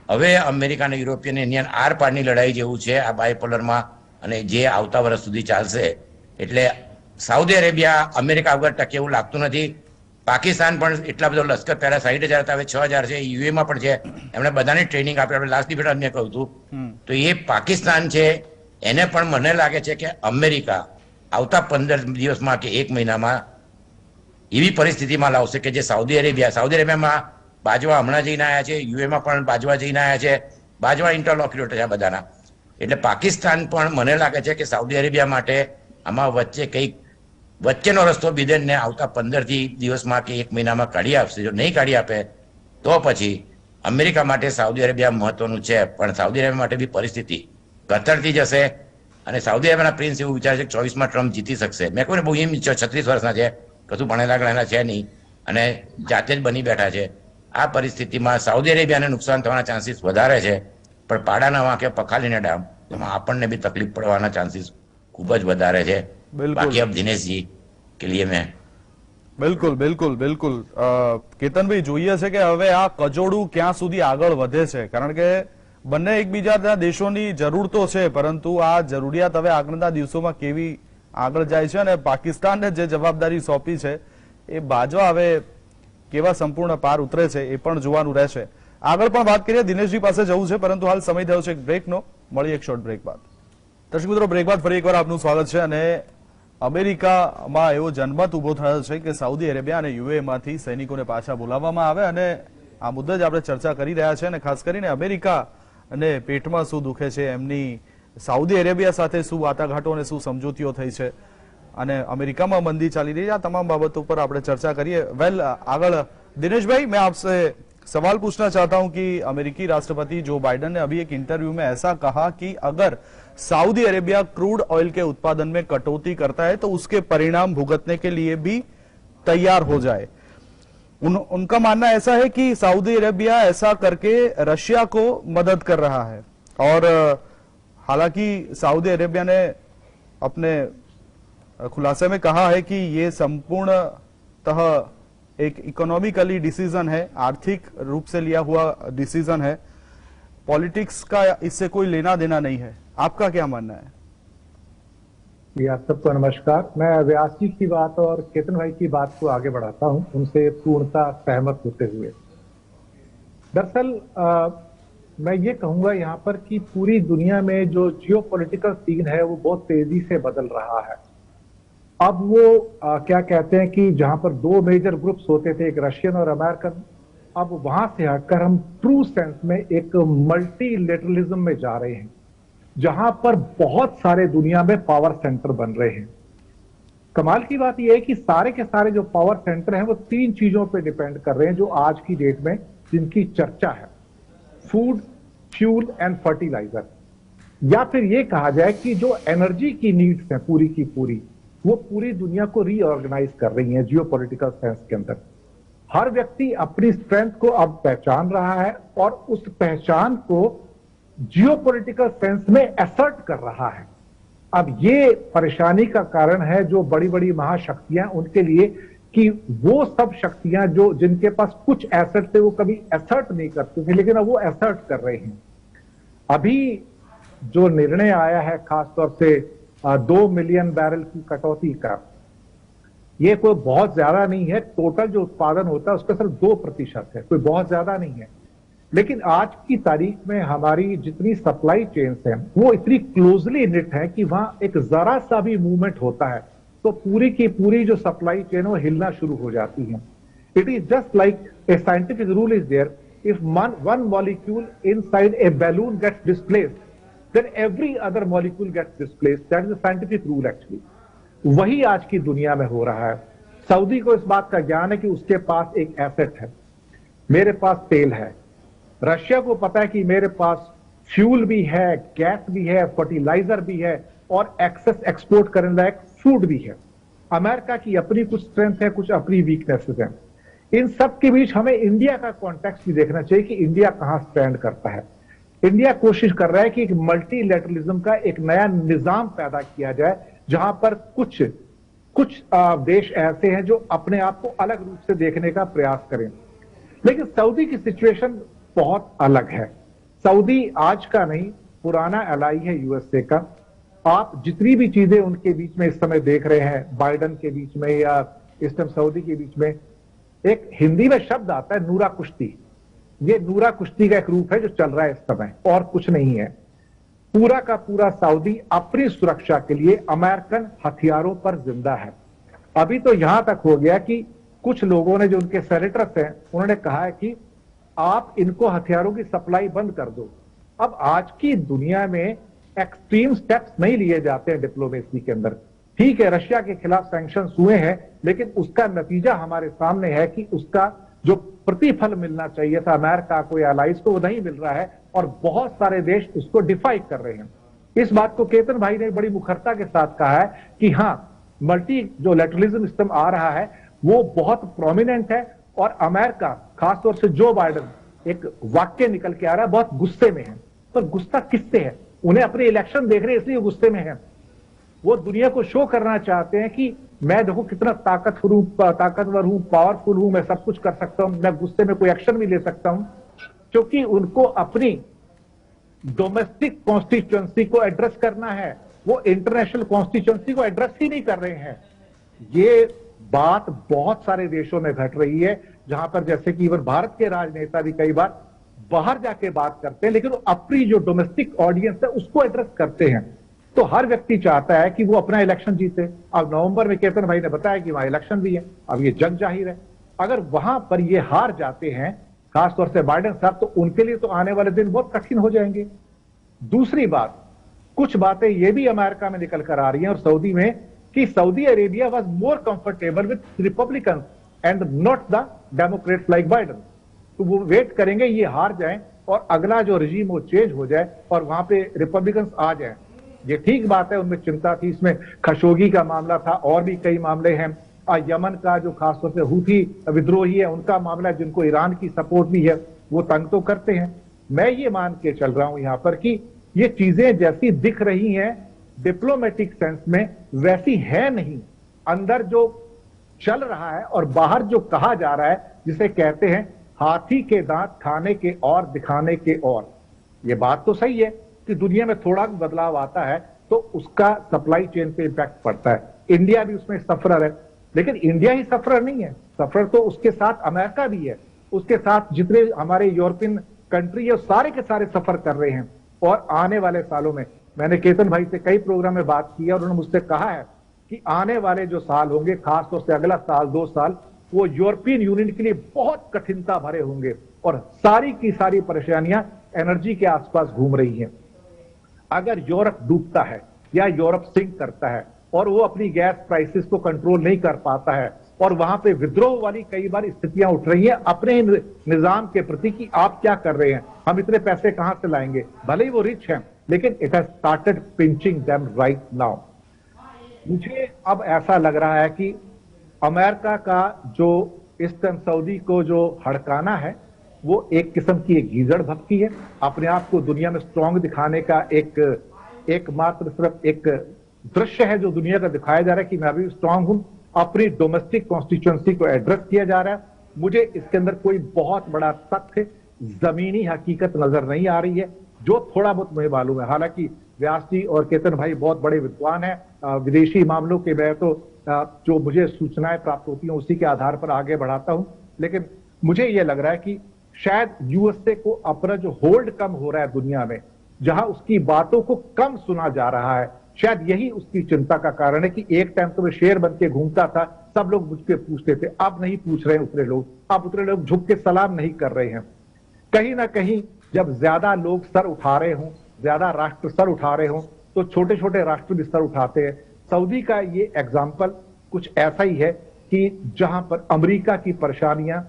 હવે અમેરિકા અને યુરોપિયન યુનિયન આર પારની લડાઈ જેવું છે આ બાયપોલરમાં, અને જે આવતા વર્ષ સુધી ચાલશે. એટલે સાઉદી અરેબિયા અમેરિકા વગર ટકે એવું લાગતું નથી. પાકિસ્તાન પણ એટલા બધો લશ્કર પહેલા 60,000 હતા, હવે 6,000 છે. યુએમાં પણ છે, એમણે બધાની ટ્રેનિંગ આપી. આપણે લાસ્ટ ડિબેટ મેં કહ્યું હતું, તો એ પાકિસ્તાન છે એને પણ મને લાગે છે કે અમેરિકા આવતા 15 દિવસમાં કે 1 મહિનામાં એવી પરિસ્થિતિમાં લાવશે કે જે સાઉદી અરેબિયામાં બાજવા હમણાં જઈને આવ્યા છે, યુએમાં પણ બાજવા જઈને આવ્યા છે, બાજવા ઇન્ટરલોક્યુટર છે આ બધાના. એટલે પાકિસ્તાન પણ મને લાગે છે કે સાઉદી અરેબિયા માટે આમાં વચ્ચે કંઈક વચ્ચેનો રસ્તો બિદેનને આવતા 15 દિવસમાં કે 1 મહિનામાં કાઢી આપશે. જો નહીં કાઢી આપે તો પછી અમેરિકા માટે સાઉદી અરેબિયા મહત્વનું છે, પણ સાઉદી અરેબિયા માટે બી પરિસ્થિતિ કથળતી જશે. અને સાઉદી અરેબિયાના પ્રિન્સ એવું વિચારે છે કે 24માં ટ્રમ્પ જીતી શકશે. મેં કહ્યું ને બહુ એમ 36 વર્ષના છે, કશું ભણેલા ગણેલા છે નહીં અને જાતે જ બની બેઠા છે. આ પરિસ્થિતિમાં સાઉદી અરેબિયાને નુકસાન થવાના ચાન્સીસ વધારે છે, પણ પાડાના વાંકે પખાલીને ડામ એમાં આપણને બી તકલીફ પડવાના ચાન્સીસ ખૂબ જ વધારે છે. બાકી अब दिनेश जी के लिए मैं બિલકુલ બિલકુલ બિલકુલ કેતનભાઈ, જોઈએ છે કે હવે આ કજોડું ક્યાં સુધી આગળ વધે છે, કારણ કે બંને એકબીજાના દેશોની જરૂર તો છે, પરંતુ આ જરૂરિયાત હવે આગળના દિવસોમાં કેવી આગળ જાય છે અને પાકિસ્તાનને જે જવાબદારી સોંપી છે એ બાજવા હવે કેવા સંપૂર્ણ પાર ઉતરે છે એ પણ જોવાનું રહેશે. આગળ પણ વાત કરીએ, દિનેશજી પાસે જવું છે, પરંતુ હાલ સમય થયો છે એક બ્રેકનો. મળીએ એક શોર્ટ બ્રેક બાદ. દર્શક મિત્રો, બ્રેક બાદ ફરી એકવાર આપનું સ્વાગત છે. અને અમેરિકામાં એવો જનમત ઉભો થયો છે કે સાઉદી અરેબિયા અને યુએમાંથી સૈનિકોને પાછા બોલાવવામાં આવે, અને આ મુદ્દે જ આપણે ચર્ચા કરી રહ્યા છે. અને ખાસ કરીને અમેરિકા અને પેટમાં શું દુખે છે, એમની સાઉદી અરેબિયા સાથે શું વાટાઘાટો અને શું સમજૂતીઓ થઈ છે, અને અમેરિકામાં મંદી ચાલી રહી છે, આ તમામ બાબતો पर આપણે चर्चा करिए. वेल आगे दिनेश भाई, मैं आपसे सवाल पूछना चाहता हूं कि अमेरिकी राष्ट्रपति जो बाइडेन ने अभी एक इंटरव्यू में ऐसा कहा कि अगर सऊदी अरेबिया क्रूड ऑयल के उत्पादन में कटौती करता है तो उसके परिणाम भुगतने के लिए भी तैयार हो जाए. उनका मानना ऐसा है कि सऊदी अरेबिया ऐसा करके रशिया को मदद कर रहा है, और हालांकि सऊदी अरेबिया ने अपने खुलासे में कहा है कि ये संपूर्णतः एक इकोनॉमिकली डिसीजन है, आर्थिक रूप से लिया हुआ डिसीजन है, पॉलिटिक्स का इससे कोई लेना देना नहीं है. आपका क्या मानना है? जी, आप सबको नमस्कार. मैं व्यास जी की बात और केतन भाई की बात को आगे बढ़ाता हूं, उनसे पूर्णता सहमत होते हुए. दरअसल मैं ये कहूंगा यहाँ पर कि पूरी दुनिया में जो जियोपॉलिटिकल सीन है वो बहुत तेजी से बदल रहा है. अब वो क्या कहते हैं कि जहां पर 2 मेजर ग्रुप्स होते थे, एक रशियन और अमेरिकन, अब वहां से हटकर हम ट्रू सेंस में एक मल्टीलेटरलिज्म में जा रहे हैं, जहां पर बहुत सारे दुनिया में पावर सेंटर बन रहे हैं. कमाल की बात यह है कि सारे के सारे जो पावर सेंटर हैं वो 3 चीजों पे डिपेंड कर रहे हैं जो आज की डेट में जिनकी चर्चा है: फूड, फ्यूल एंड फर्टिलाइजर. या फिर ये कहा जाए कि जो एनर्जी की नीड्स हैं पूरी की पूरी, वो पूरी दुनिया को रीऑर्गेनाइज कर रही हैं जियोपॉलिटिकल सेंस के अंदर. हर व्यक्ति अपनी स्ट्रेंथ को अब पहचान रहा है और उस पहचान को जियोपॉलिटिकल सेंस में एसर्ट कर रहा है. अब ये परेशानी का कारण है जो बड़ी बड़ी महाशक्तियां उनके लिए, कि वो सब शक्तियां जो जिनके पास कुछ एसेट थे वो कभी एसर्ट नहीं करते थे, लेकिन अब वो एसर्ट कर रहे हैं. अभी जो निर्णय आया है खासतौर से 2 मिलियन बैरल की कटौती का, ये कोई बहुत ज्यादा नहीं है. टोटल जो उत्पादन होता है उसका सिर्फ 2% है, कोई बहुत ज्यादा नहीं है. लेकिन आज की तारीख में हमारी जितनी सप्लाई चेन्स हैं वो इतनी क्लोजली निट है कि वहां एक जरा सा भी मूवमेंट होता है तो पूरी की पूरी जो सप्लाई चेन है वो हिलना शुरू हो जाती है. It is just like a scientific rule is there, if one molecule inside a balloon gets displaced then every other molecule gets displaced. That is a scientific rule actually. वही आज की दुनिया में हो रहा है. सऊदी को इस बात का ज्ञान है कि उसके पास एक एसेट है, मेरे पास तेल है. रशिया को पता है कि मेरे पास फ्यूल भी है, गैस भी है, फर्टिलाइजर भी है और एक्सेस एक्सपोर्ट करने लायक फूड भी है. अमेरिका की अपनी कुछ स्ट्रेंथ है, कुछ अपनी वीकनेसेस हैं. इन सब के बीच हमें इंडिया का कॉन्टेक्स्ट भी देखना चाहिए कि इंडिया कहां स्टैंड करता है। इंडिया कोशिश कर रहा है कि एक मल्टीलैटरलिज्म का एक नया निजाम पैदा किया जाए, जहां पर कुछ देश ऐसे हैं जो अपने आप को अलग रूप से देखने का प्रयास करें। लेकिन सऊदी की सिचुएशन बहुत अलग है। सऊदी आज का नहीं, पुराना एलाई है यूएसए का। आप जितनी भी चीजें उनके बीच में इस समय देख रहे हैं, बाइडन के बीच में या इस टाइम सऊदी के बीच में, एक हिंदी में शब्द आता है नूरा कुश्ती। ये नूरा कुश्ती का एक रूप है जो चल रहा है इस समय, और कुछ नहीं है। पूरा का पूरा सऊदी अपनी सुरक्षा के लिए अमेरिकन हथियारों पर जिंदा है। अभी तो यहां तक हो गया कि कुछ लोगों ने, जो उनके सेनेटर्स हैं, उन्होंने कहा है कि आप इनको हथियारों की सप्लाई बंद कर दो। अब आज की दुनिया में एक्सट्रीम स्टेप्स नहीं लिए जाते हैं डिप्लोमेसी के अंदर। ठीक है, रशिया के खिलाफ सैंक्शंस हुए हैं, लेकिन उसका नतीजा हमारे सामने है कि उसका जो प्रतिफल मिलना चाहिए था अमेरिका को या अलाइज को, वो नहीं मिल रहा है, और बहुत सारे देश उसको डिफाई कर रहे हैं। इस बात को केतन भाई ने बड़ी मुखरता के साथ कहा है कि हाँ, मल्टी जो लैटरलिज्म सिस्टम आ रहा है वो बहुत प्रोमिनेंट है, और अमेरिका, खासतौर से जो बाइडन, एक वाक्य निकल के आ रहा है, बहुत गुस्से में है। पर गुस्सा किससे है? उन्हें अपने इलेक्शन देख रहे हैं इसलिए गुस्से में है। वो दुनिया को शो करना चाहते हैं कि मैं देखो कितना ताकतवर हूं, पावरफुल हूं, मैं सब कुछ कर सकता हूं, मैं गुस्से में कोई एक्शन भी ले सकता हूं। क्योंकि उनको अपनी डोमेस्टिक कॉन्स्टिट्यूएंसी को एड्रेस करना है, वो इंटरनेशनल कॉन्स्टिट्यूएंसी को एड्रेस ही नहीं कर रहे हैं। ये बात बहुत सारे देशों में घट रही है, जहां पर जैसे कि इवन भारत के राजनेता भी कई बार बाहर जाके बात करते हैं, लेकिन वो अपनी जो डोमेस्टिक ऑडियंस है उसको एड्रेस करते हैं। तो हर व्यक्ति चाहता है कि वो अपना इलेक्शन जीते। अब नवंबर में केतन भाई ने बताया कि वहां इलेक्शन भी है, अब ये जग जाहिर है। अगर वहां पर ये हार जाते हैं, खासतौर से बाइडेन साहब, तो उनके लिए तो आने वाले दिन बहुत कठिन हो जाएंगे। दूसरी बात, कुछ बातें ये भी अमेरिका में निकल कर आ रही हैं और सऊदी में, कि Saudi Arabia was more comfortable with Republican and not the Democrats like Biden. तो वो वेट करेंगे ये हार जाएं और अगला जो रजीम वो चेंज हो जाए और वहां पे रिपब्लिकन आ जाए। ये ठीक बात है, उनमें चिंता थी, इसमें खशोगी का मामला था, और भी कई मामले हैं। यमन का जो खासतौर से हूथी विद्रोही है, उनका मामला, जिनको ईरान की सपोर्ट भी है, वो तंग तो करते हैं। मैं ये मान के चल रहा हूं यहां पर कि ये चीजें जैसी दिख रही हैं डिप्लोमेटिक सेंस में, वैसी है नहीं। अंदर जो चल रहा है और बाहर जो कहा जा रहा है, जिसे कहते हैं हाथी के दांत खाने के और दिखाने के और। ये बात तो सही है कि दुनिया में थोड़ा भी बदलाव आता है तो उसका सप्लाई चेन पे इंपैक्ट पड़ता है। इंडिया भी उसमें सफरर है, लेकिन इंडिया ही सफरर नहीं है, सफरर तो उसके साथ अमेरिका भी है, उसके साथ जितने हमारे यूरोपियन कंट्री है सारे के सारे सफर कर रहे हैं। और आने वाले सालों में, मैंने केतन भाई से कई प्रोग्राम में बात की है और उन्होंने मुझसे कहा है कि आने वाले जो साल होंगे, खासतौर से अगला साल 2 साल, वो यूरोपियन यूनियन के लिए बहुत कठिनता भरे होंगे और सारी की सारी परेशानियां एनर्जी के आसपास घूम रही हैं। अगर यूरोप डूबता है या यूरोप सिंक करता है और वो अपनी गैस प्राइसेस को कंट्रोल नहीं कर पाता है और वहां पे विद्रोह वाली कई बार स्थितियां उठ रही हैं अपने निजाम के प्रति कि आप क्या कर रहे हैं, हम इतने पैसे कहां से लाएंगे, भले ही वो रिच हैं, लेकिन it has started pinching them right now. मुझे अब ऐसा लग रहा है कि अमेरिका का जो इस टाइम सऊदी को जो हड़काना है, वो एक किस्म की एक गीजड़ भक्ति है, अपने आप को दुनिया में स्ट्रांग दिखाने का एक मात्र सिर्फ एक दृश्य है जो दुनिया का दिखाया जा रहा है कि मैं अभी स्ट्रांग हूं। अपनी डोमेस्टिक कॉन्स्टिट्यूएंसी को एड्रेस किया जा रहा है। मुझे इसके अंदर कोई बहुत बड़ा तथ्य, जमीनी हकीकत नजर नहीं आ रही है। जो थोड़ा बहुत मुझे मालूम है, हालांकि व्यास जी और केतन भाई बहुत बड़े विद्वान हैं विदेशी मामलों के, मैं तो जो मुझे सूचनाएं प्राप्त होती हैं उसी के आधार पर आगे बढ़ाता हूं। लेकिन मुझे यह लग रहा है कि शायद यूएसए को अपना जो होल्ड कम हो रहा है दुनिया में, जहां उसकी बातों को कम सुना जा रहा है, शायद यही उसकी चिंता का कारण है कि एक टाइम तो मैं शेर बन के घूमता था, सब लोग मुझसे पूछते थे, अब नहीं पूछ रहे उतरे लोग, अब उतरे लोग झुक के सलाम नहीं कर रहे हैं। कहीं ना कहीं जब ज्यादा लोग सर उठा रहे हों, ज्यादा राष्ट्र सर उठा रहे हों, तो छोटे छोटे राष्ट्र भी सर उठाते हैं। सऊदी का ये एग्जाम्पल कुछ ऐसा ही है कि जहां पर अमेरिका की परेशानियां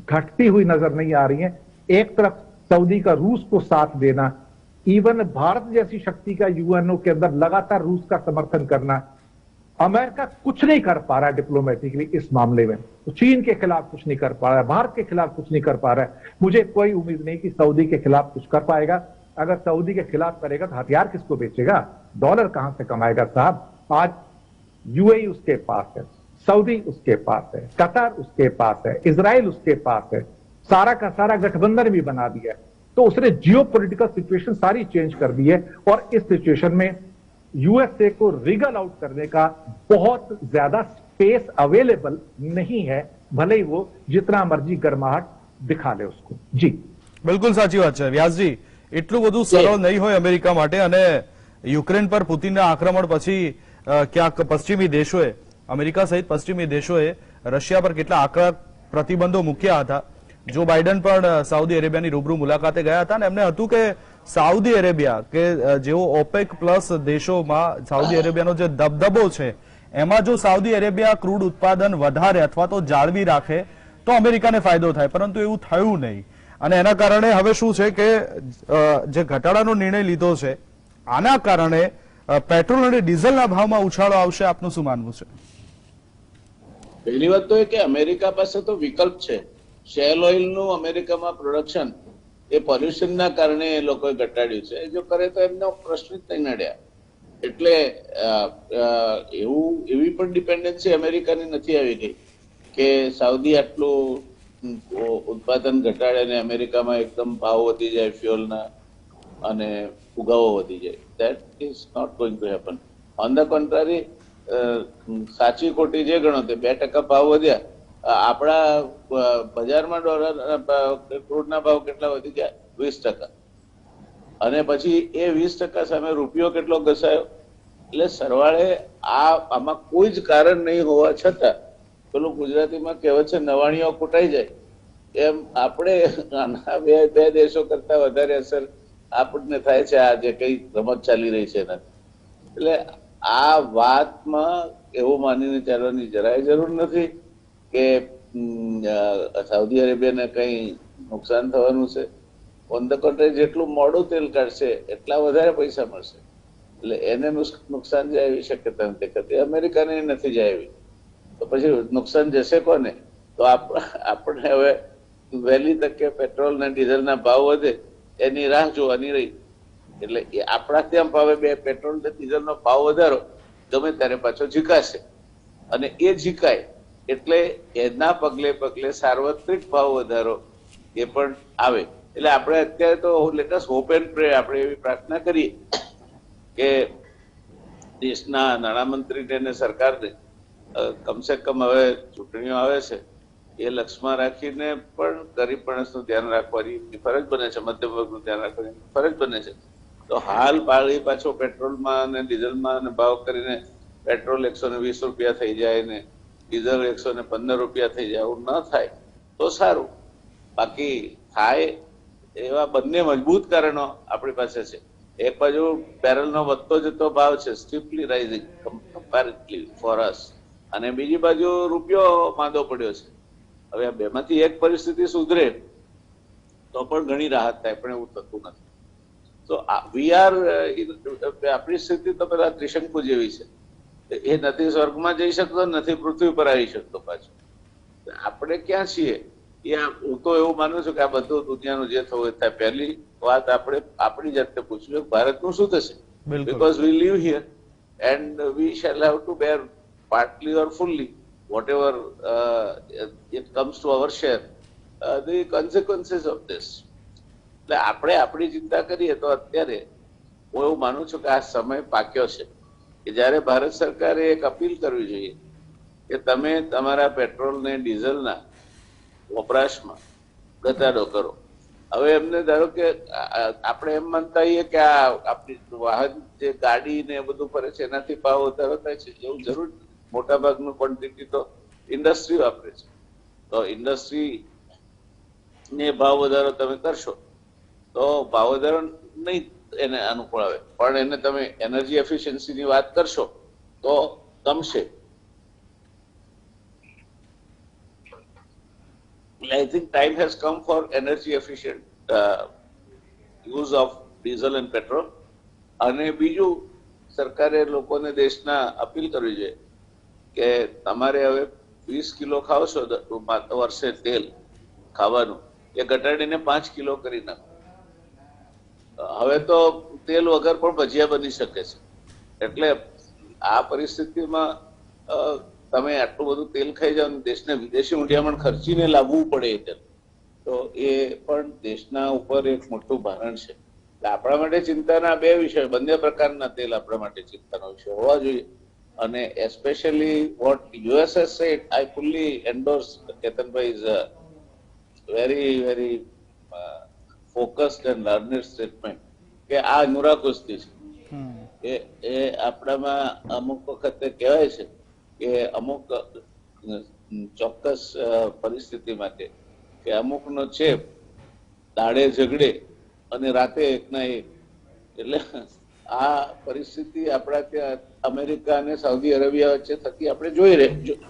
घटती हुई नजर नहीं आ रही हैं। एक तरफ सऊदी का रूस को साथ देना, इवन भारत जैसी शक्ति का यूएनओ के अंदर लगातार रूस का समर्थन करना, अमेरिका कुछ नहीं कर पा रहा है डिप्लोमेटिकली इस मामले में, तो चीन के खिलाफ कुछ नहीं कर पा रहा है, भारत के खिलाफ कुछ नहीं कर पा रहा है। मुझे कोई उम्मीद नहीं कि सऊदी के खिलाफ कुछ कर पाएगा। अगर सऊदी के खिलाफ करेगा तो हथियार किसको बेचेगा, डॉलर कहां से कमाएगा साहब। आज यूएई उसके पास है, सऊदी उसके पास है, कतर उसके पास है, इजराइल उसके पास है, सारा का सारा गठबंधन भी बना दिया है। तो उसने जियो पॉलिटिकल सिचुएशन सारी चेंज कर दी है और इस सिचुएशन में यूएसए को रिगल आउट करने का बहुत ज्यादा स्पेस अवेलेबल नहीं है, भले ही वो जितना मर्जी गर्माहट दिखा ले उसको। जी બિલકુલ સાચી વાત છે વ્યાસજી, એટલું બધું સરળ નહીં હોય અમેરિકા માટે, અને યુક્રેન પર પુતિનના આક્રમણ પછી ક્યાંક પશ્ચિમી દેશોએ, અમેરિકા સહિત પશ્ચિમી દેશોએ રશિયા પર કેટલા આકરા પ્રતિબંધો મૂક્યા હતા. જો બાઇડન પણ સાઉદી અરેબિયાની રૂબરૂ મુલાકાતે ગયા હતા અને એમને હતું કે સાઉદી અરેબિયા કે જેઓ ઓપેક પ્લસ દેશોમાં સાઉદી અરેબિયાનો જે દબદબો છે એમાં જો સાઉદી અરેબિયા ક્રૂડ ઉત્પાદન વધારે અથવા તો જાળવી રાખે તો અમેરિકાને ફાયદો થાય, પરંતુ એવું થયું નહીં. અને એના કારણે હવે શું છે કે જે ઘટાડાનો નિર્ણય લીધો છે આના કારણે પેટ્રોલ અને ડીઝલના ભાવમાં ઉછાળો આવશે. આપનું શું માનવું છે? પહેલી વાત તો એ કે અમેરિકા પાસે તો વિકલ્પ છે. શેલ ઓઇલ નું અમેરિકામાં પ્રોડક્શન એ પોલ્યુશનના કારણે એ લોકોએ ઘટાડ્યું છે. જો કરે તો એમનો પ્રશ્ન જ નહીં નડ્યા. એટલે એવી પણ ડિપેન્ડન્સી અમેરિકાની નથી આવી ગઈ કે સાઉદી આટલું ઉત્પાદન ઘટાડે અને અમેરિકામાં એકદમ ભાવ વધી જાય ફ્યુઅલના અને ફુગાવો વધી જાય. That is not going to happen. On the contrary, સાચી ખોટી જે ગણો તે 2% ભાવ વધ્યા, આપણા બજારમાં ડોલર ક્રૂડના ભાવ કેટલા વધી ગયા? 20%. અને પછી એ 20% સામે રૂપિયો કેટલો ઘસાયો. એટલે સરવાળે આમાં કોઈ જ કારણ નહીં હોવા છતાં પેલું ગુજરાતીમાં કહેવત છે નવાણીઓ કૂટાઈ જાય, એમ આપણે બે દેશો કરતા વધારે અસર આપણને થાય છે આ જે કઈ રમત ચાલી રહી છે એનાથી. એટલે આ વાતમાં એવું માનીને ચાલવાની જરાય જરૂર નથી કે સાઉદી અરેબિયાને કઈ નુકસાન થવાનું છે. ઓન ધ કોન્ટ્રારી, જેટલું મોડું તેલ કાઢશે એટલા વધારે પૈસા મળશે. એટલે એને નુકસાન જાય એવી શક્યતા નથી કરતી, અમેરિકાને નથી જાય એવી. તો પછી નુકસાન જશે કોને? તો આપણે હવે વહેલી તકે પેટ્રોલ ને ડીઝલના ભાવ વધે એની રાહ જોવાની રહી. એટલે એ આપણા ત્યાં ભાવે પેટ્રોલ ને ડીઝલનો ભાવ વધારો ગમે ત્યારે પાછો ઝીકાશે, અને એ ઝીકાય એટલે એના પગલે પગલે સાર્વત્રિક ભાવ વધારો એ પણ આવે. એટલે આપણે અત્યારે તો લેટ અસ હોપ એન્ડ પ્રે, આપણે એવી પ્રાર્થના કરીએ કે દેશના નાણામંત્રીને અને સરકારને કમસે કમ હવે ચૂંટણીઓ આવે છે એ લક્ષ્યમાં રાખીને પણ ગરીબ માણસનું ધ્યાન રાખવાની ફરજ બને છે, મધ્યમ વર્ગનું ધ્યાન રાખવાની ફરજ બને છે. તો હાલ પાળી પાછો પેટ્રોલમાં અને ડીઝલમાં અને ભાવ કરીને પેટ્રોલ 120 રૂપિયા થઈ જાય ને ડીઝલ 115 રૂપિયા થઈ જાય, એવું ન થાય તો સારું. બાકી થાય એવા બંને મજબૂત કારણો આપણી પાસે છે. એક બાજુ બેરલનો વધતો જતો ભાવ છે, સ્ટીપલી રાઇઝિંગ કમ્પેરેટિવલી ફોર અસ, અને બીજી બાજુ રૂપિયો માંદો પડ્યો છે. હવે આ બેમાંથી એક પરિસ્થિતિ સુધરે તો પણ ઘણી રાહત થાય, પણ એવું થતું નથી. તો વી આર, આપણી સ્થિતિ તો પેલા ત્રિશંકુ જેવી છે. એ નથી સ્વર્ગમાં જઈ શકતો, નથી પૃથ્વી પર આવી શકતો પાછો. આપણે ક્યાં છીએ એ હું તો એવું માનું છું કે આ બધું દુનિયાનું જે થવું એ થાય. પહેલી વાત આપણે આપણી જાતને પૂછ્યું ભારતનું શું થશે, because we live here and we shall have to bear partly or fully whatever it comes to our share the consequences of this. એટલે આપણે આપણી ચિંતા કરીએ તો અત્યારે હું એવું માનું છું કે આ સમય પાક્યો છે કે જ્યારે ભારત સરકારે એક અપીલ કરવી જોઈએ કે તમે તમારા પેટ્રોલ ને ડીઝલના વપરાશમાં ઘટાડો કરો. હવે એમને ધારો કે આપણે એમ માનતા હોઈએ કે આ આપણી વાહન જે ગાડી ને બધું ફરે છે એનાથી ભાવ વધારો થાય છે, એવું જરૂર. મોટા ભાગનું ક્વોન્ટિટી તો ઇન્ડસ્ટ્રી વાપરે છે. તો ઇન્ડસ્ટ્રી ને ભાવ વધારો તમે કરશો તો ભાવ વધારો નહીં એને અનુકૂળ આવે, પણ એને તમે એનર્જી એફિશિયન્સીની વાત કરશો તો કમશે. I think time has come for energy efficient use of diesel and petrol. અને બીજું, સરકારે લોકોને દેશના અપીલ કરવી જોઈએ કે તમારે હવે 20 કિલો ખાવ છો વર્ષે તેલ ખાવાનું એ ઘટાડીને 5 કિલો કરી નાખો. હવે તો તેલ વગર પણ ભજીયા બની શકે છે. એટલે આ પરિસ્થિતિમાં તમે આટલું બધું તેલ ખાઈ જાઓ ને દેશને વિદેશી ઊંડિયામણ ખર્ચીને લાવવું પડે તો એ પણ દેશના ઉપર એક મોટું ભારણ છે. આપણા માટે ચિંતાના બે વિષય, બંને પ્રકારના તેલ આપણા માટે ચિંતાનો વિષય હોવા જોઈએ. અને especially what US has said, I fully endorse Ketanbhai is very very focused and learned statement કે આ નુરા કુસ્તી છે. એ આપણામાં અમુક વખતે કહેવાય છે કે અમુક ચોક્કસ પરિસ્થિતિ માટે કે અમુકનો ચેપ દાડે ઝઘડે અને રાતે એકના એક. એટલે આ પરિસ્થિતિ આપણા ત્યાં અમેરિકા અને સાઉદી અરેબિયા વચ્ચે થતી આપણે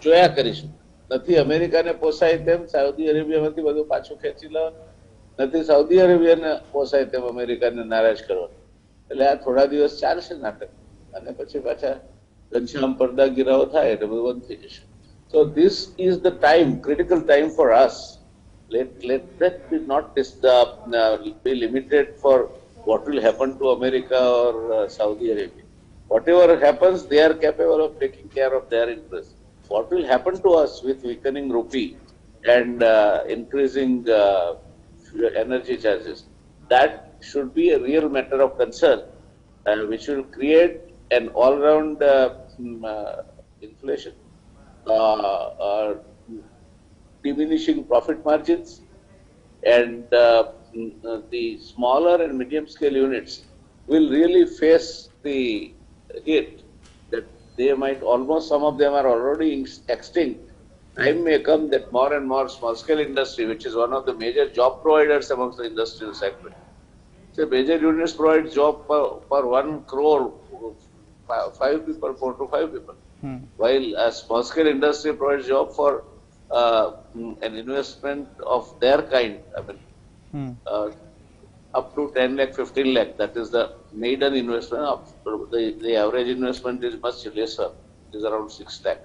જોયા કરીશું. નથી અમેરિકાને પોસાય તેમ સાઉદી અરેબિયામાંથી બધું પાછું ખેંચી લેવાનું, નથી સાઉદી અરેબિયાને પોસાય તેમ અમેરિકાને નારાજ કરવાનું. એટલે આ થોડા દિવસ ચાલશે નાટક અને પછી પાછા ઘનશ્યામ પડદા ગિરાવો થાય એટલે બધું બંધ થઈ જશે. So this is the time, critical time for us. Let that be not be limited for what will happen to America or Saudi Arabia. Whatever happens, they are capable of taking care of their interests. What will happen to us with weakening rupee and increasing energy charges? That should be a real matter of concern, which will create an all-round inflation, diminishing profit margins, and the smaller and medium scale units will really face the hit that they might almost, some of them are already extinct. Time may come that more and more small scale industry, which is one of the major job providers amongst the industrial segment. So major units provide job per 1 crore, 5 people, 4 to 5 people. While a small scale industry provides job for an investment of their kind, I mean, up to 10 lakh, 15 lakh, that is the maiden investment. The average investment is much lesser, it is around 6 lakh.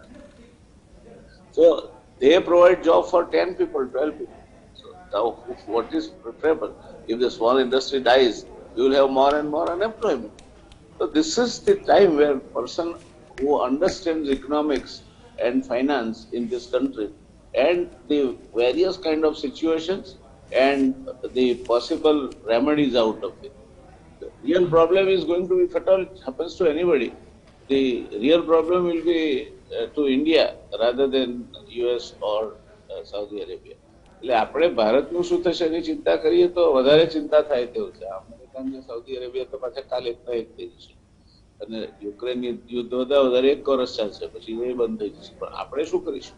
So they provide job for 10 people, 12 people. So now what is preferable? If the small industry dies, you will have more and more unemployment. So this is the time where person who understands economics and finance in this country and the various kind of situations and the possible remedies out of it. The real problem is going to be, if at all it happens to anybody, the real problem will be to India rather than US or Saudi Arabia. એટલે આપણે ભારતનું શું થશે એની ચિંતા કરીએ તો વધારે ચિંતા થાય તેવું છે. અમેરિકા અને સાઉદી અરેબિયા તો પાછા કાલે એકના એક થઈ જશે અને યુક્રેન યુદ્ધ વધારે 1 વર્ષ ચાલશે, પછી એ બંધ થઈ જશે. પણ આપણે શું કરીશું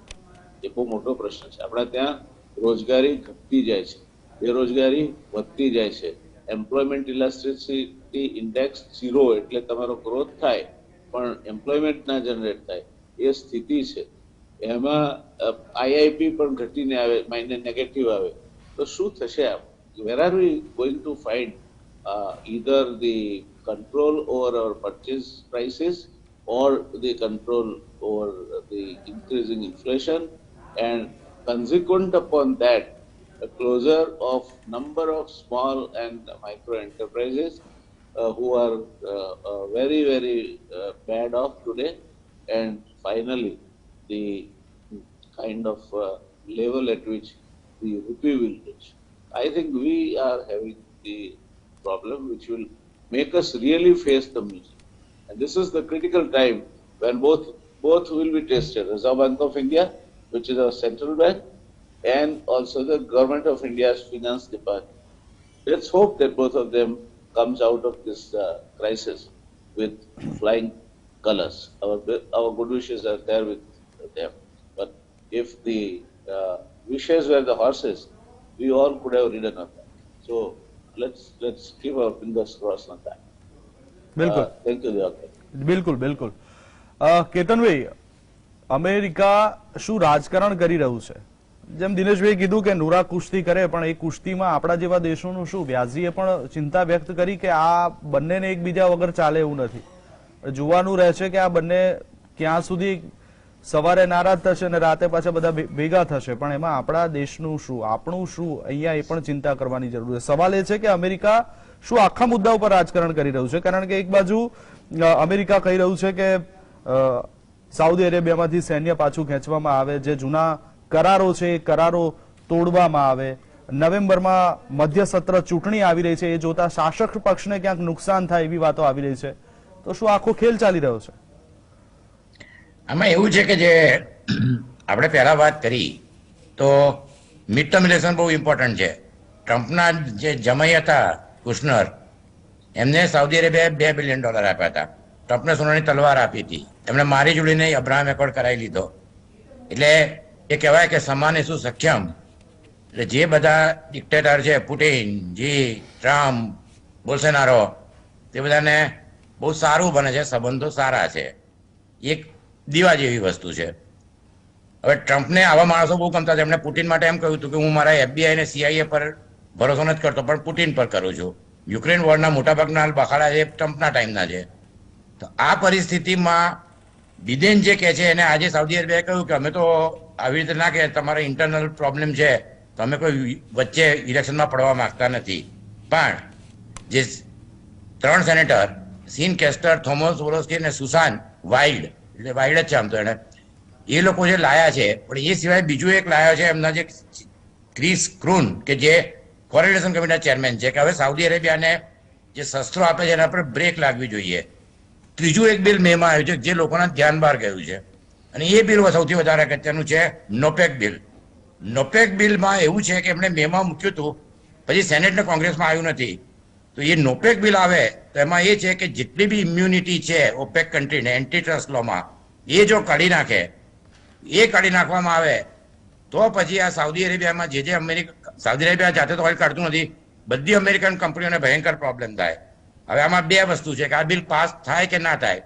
એ બહુ મોટો પ્રશ્ન છે. આપણા ત્યાં રોજગારી ઘટતી જાય છે, બેરોજગારી વધતી જાય છે, એમ્પ્લોયમેન્ટ ઇલાસ્ટિસિટી ઇન્ડેક્સ 0 એટલે તમારો ગ્રોથ થાય પણ એમ્પ્લોયમેન્ટ ના જનરેટ થાય એ સ્થિતિ છે. એમાં આઈઆઈપી પણ ઘટીને આવે, માઇનસ નેગેટિવ આવે તો શું થશે? Where are V going to find either the control over our purchase prices or the control over the increasing inflation, and consequent upon that a closure of number of small and micro enterprises who are very very bad off today, and finally the kind of level at which the rupee will reach. I think we are having the problem which will make us really face the music. And this is the critical time when both will be tested. Reserve Bank of India, which is our central bank, and also the Government of India's Finance Department. Let's hope that both of them comes out of this crisis with flying colors. Our good wishes are there with them. But if the wishes were the horses, we all could have ridden on that. So let's keep our fingers crossed on that. બિલકુલ Thank you, Dr. બિલકુલ બિલકુલ. કેતનભાઈ, America શું રાજકારણ કરી રહ્યું છે? જેમ દિનેશભાઈ કીધું કે નુરા કુસ્તી કરે, પણ એ કુસ્તીમાં આપણા જેવા દેશોનું શું? વ્યાસજીએ પણ ચિંતા વ્યક્ત કરી કે આ બંનેને એકબીજા વગર ચાલે એવું નથી. જોવાનું રહેશે કે આ બંને ક્યાં સુધી સવારે નારાજ થશે અને રાતે પાછા બધા ભેગા થશે, પણ એમાં આપણા દેશનું શું, આપણું શું, અહીંયા એ પણ ચિંતા કરવાની જરૂર છે. સવાલ એ છે કે અમેરિકા શું આખા મુદ્દા ઉપર રાજકારણ કરી રહ્યું છે? કારણ કે એક બાજુ અમેરિકા કહી રહ્યું છે કે સાઉદી અરેબિયામાંથી સૈન્ય પાછું ખેંચવામાં આવે, જે જૂના કરારો છે એ કરારો તોડવામાં આવે. નવેમ્બરમાં મધ્ય સત્ર ચૂંટણી આવી રહી છે, એ જોતા શાસક પક્ષને ક્યાંક નુકસાન થાય એવી વાતો આવી રહી છે. તો શું આખો ખેલ ચાલી રહ્યો છે? આમાં એવું છે કે જે આપણે પહેલા વાત કરી તો મિડ ટર્મ ઇલેક્શન બહુ ઇમ્પોર્ટન્ટ છે. ટ્રમ્પના જે જમાઈ હતા કુશનર, એમને સાઉદી અરેબિયાએ $2 બિલિયન આપ્યા હતા. ટ્રમ્પને સોનાની તલવાર આપી હતી, એમણે મારી જોડીને અબ્રાહમ એકોર્ડ કરાવી લીધો. એટલે એ કહેવાય કે સમાને શું સક્ષમ. એટલે જે બધા ડિક્ટેટર છે, પુટિન, ટ્રમ્પ, બોલ્સોનારો, તે બધાને બહુ સારું બને છે, સંબંધો સારા છે. એક દીવા જેવી વસ્તુ છે. હવે ટ્રમ્પને આવા માણસો બહુ ગમતા હતા. એમણે પુટિન માટે એમ કહ્યું હતું કે હું મારા FBI અને CIA પર ભરોસો નથી કરતો, પણ પુટિન પર કરું છું. યુક્રેન વોરના મોટાભાગના બખાડા છે ટ્રમ્પના ટાઈમના છે. તો આ પરિસ્થિતિમાં બિડેન જે કહે છે એને આજે સાઉદી અરેબિયાએ કહ્યું કે અમે તો આવી રીતે ના કે તમારા ઇન્ટરનલ પ્રોબ્લેમ છે, તો અમે કોઈ વચ્ચે ઇલેક્શનમાં પડવા માંગતા નથી. પણ જે 3 સેનેટર સીન કેસ્ટર, થોમસ વોલોસ્કી અને સુસાન વાઇલ્ડ, એટલે વાઇલ્ડ જ છે આમ તો એને, એ લોકો જે લાયા છે, પણ એ સિવાય બીજું એક લાયા છે એમના જે ક્રિસ ક્રૂન, કે જે કોરિલેશન કમિટીના ચેરમેન છે, કે હવે સાઉદી અરેબિયાને જે શસ્ત્રો આપે છે એના પર બ્રેક લાગવી જોઈએ. ત્રીજું એક બિલ મેમાં આવ્યું છે જે લોકોના ધ્યાન બહાર ગયું છે, અને એ બિલ સૌથી વધારે અગત્યનું છે, નોપેક બિલ. નોપેક બિલમાં એવું છે કે એમણે મેમાં મૂક્યું હતું, પછી સેનેટ ને કોંગ્રેસમાં આવ્યું નથી. તો એ નોપેક બિલ આવે તો એમાં એ છે કે જેટલી બી ઇમ્યુનિટી છે ઓપેક કન્ટ્રીને એન્ટી ટ્રસ્ટ લોમાં, એ જો કાઢી નાખે, એ કાઢી નાખવામાં આવે તો પછી આ સાઉદી અરેબિયામાં જે સાઉદી અરેબિયા જાતે તો ઓઇલ કાઢતું નથી, બધી અમેરિકન કંપનીઓને ભયંકર પ્રોબ્લેમ થાય. હવે આમાં બે વસ્તુ છે કે આ બિલ પાસ થાય કે ના થાય.